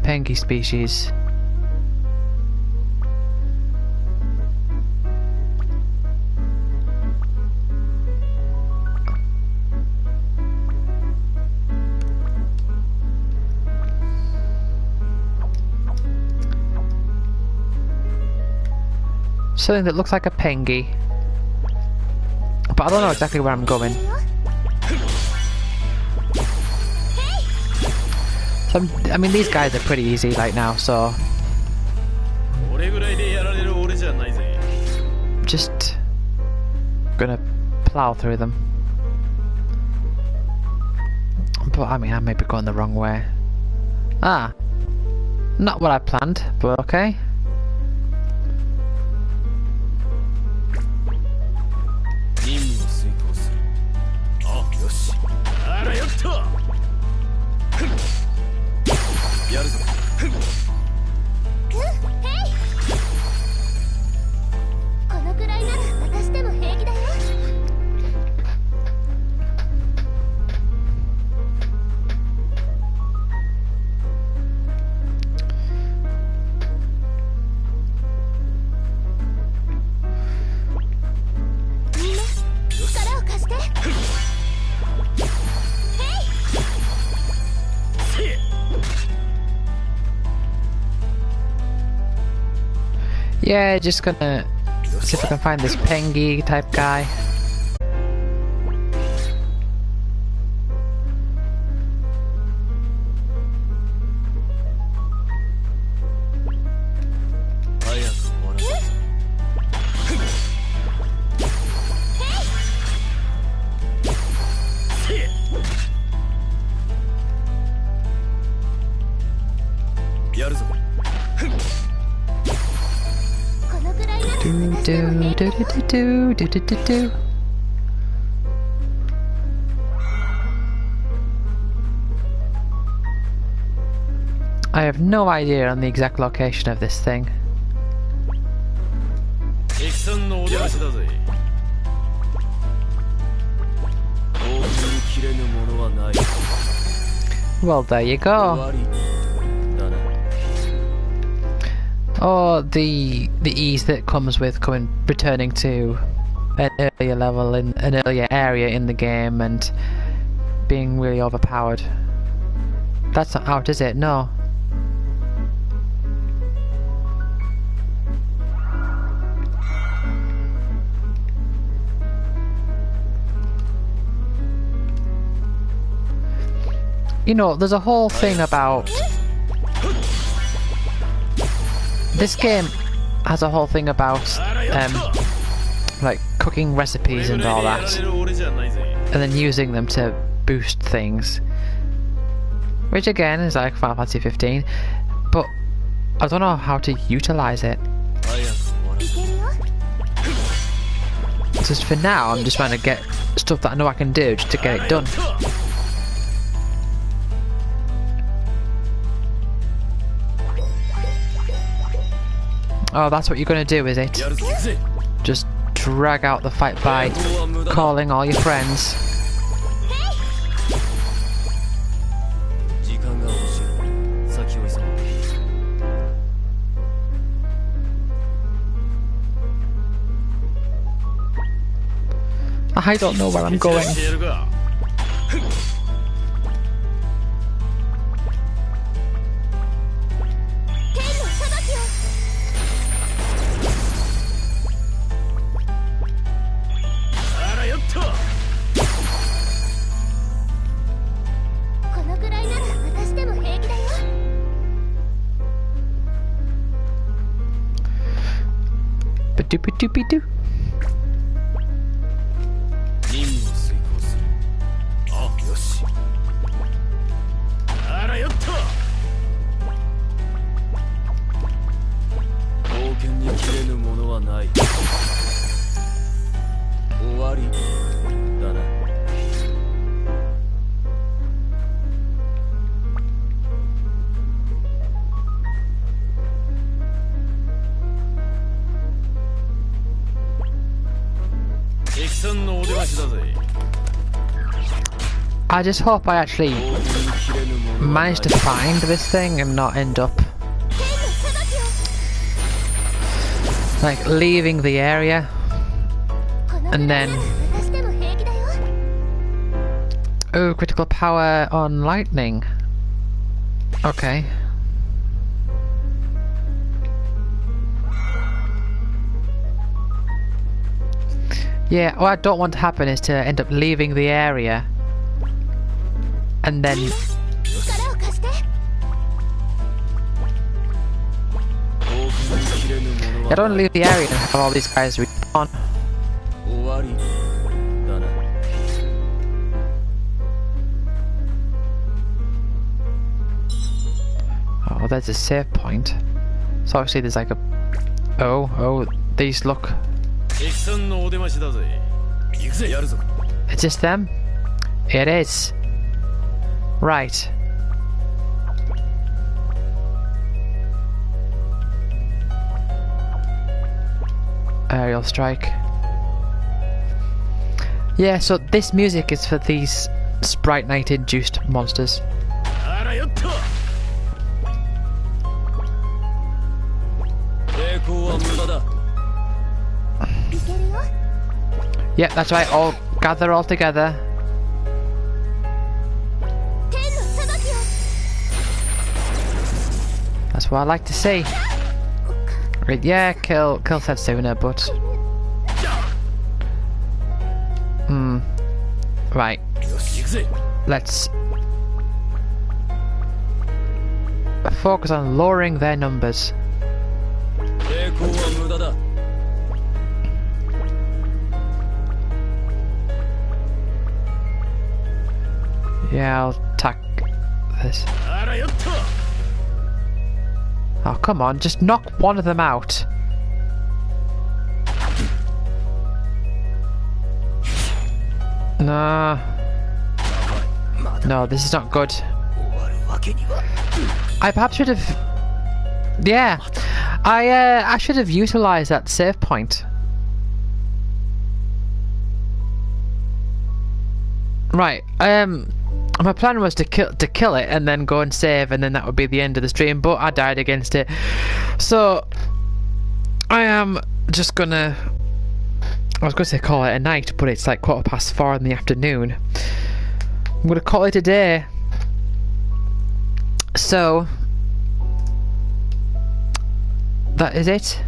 Penguin species. Something that looks like a penguin. But I don't know exactly where I'm going. So I mean, these guys are pretty easy right now, so just gonna plow through them. But I mean, I may be going the wrong way. Ah, not what I planned, but okay. Yeah, just gonna see if I can find this Pengy type guy. Do. I have no idea on the exact location of this thing. Well, there you go. Or the ease that comes with returning to an earlier level in an earlier area in the game and being really overpowered. That's not out, is it? No. You know, there's a whole thing about... This game has a whole thing about like cooking recipes and all that, and then using them to boost things, which again is like Final Fantasy 15, but I don't know how to utilize it. Just for now, I'm just trying to get stuff that I know I can do just to get it done. Oh, that's what you're gonna do, is it? Just drag out the fight by calling all your friends. I don't know where I'm going. Ba-doopy-doopy-doo. I just hope I actually manage to find this thing and not end up like leaving the area and then oh, critical power on lightning. Okay. Yeah, what I don't want to happen is to end up leaving the area and then I don't want to leave the area and have all these guys respawn. Oh, there's a save point. So obviously there's like a... Oh, these look... Is this them? It is. Right. Aerial strike. Yeah, so this music is for these Sprite Night induced monsters. Yeah, that's right, all gather all together. That's what I like to see. Right, yeah, kill Setsuna, but... Right. Let's... focus on lowering their numbers. Yeah, I'll attack this. Oh, come on, just knock one of them out. Nah. No, this is not good. I perhaps should have... Yeah. I should have utilised that save point. Right, my plan was to kill it and then go and save, and then that would be the end of the stream, but I died against it. So I am just gonna... I was going to say call it a night, but it's like 4:15 in the afternoon. I'm going to call it a day. So that is it.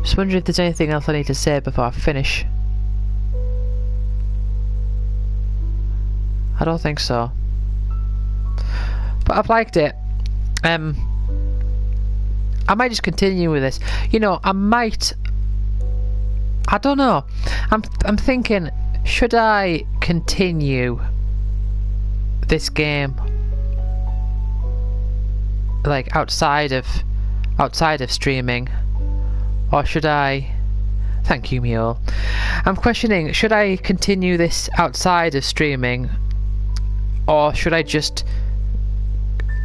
Just wondering if there's anything else I need to say before I finish. I don't think so. But I've liked it. I might just continue with this. You know, I might... I don't know. I'm thinking, should I continue this game like outside of streaming, or should I... Thank you, Mule. I'm questioning, should I continue this outside of streaming, or should I just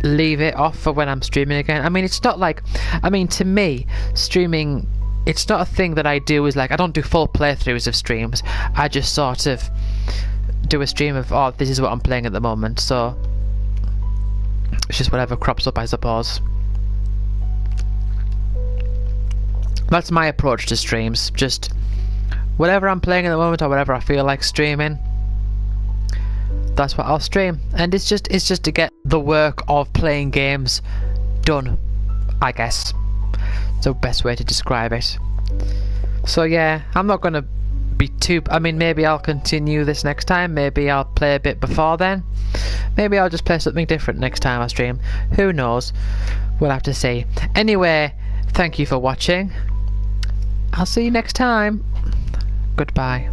leave it off for when I'm streaming again? I mean, it's not like... I mean, to me, streaming... It's not a thing that I do is like... I don't do full playthroughs of streams. I just sort of do a stream of, oh, this is what I'm playing at the moment, so... It's just whatever crops up, I suppose. That's my approach to streams. Just whatever I'm playing at the moment, or whatever I feel like streaming, that's what I'll stream. And it's just to get the work of playing games done, I guess. It's the best way to describe it. So yeah, I'm not gonna be too... I mean, maybe I'll continue this next time. Maybe I'll play a bit before then. Maybe I'll just play something different next time I stream. Who knows? We'll have to see. Anyway, thank you for watching. I'll see you next time. Goodbye.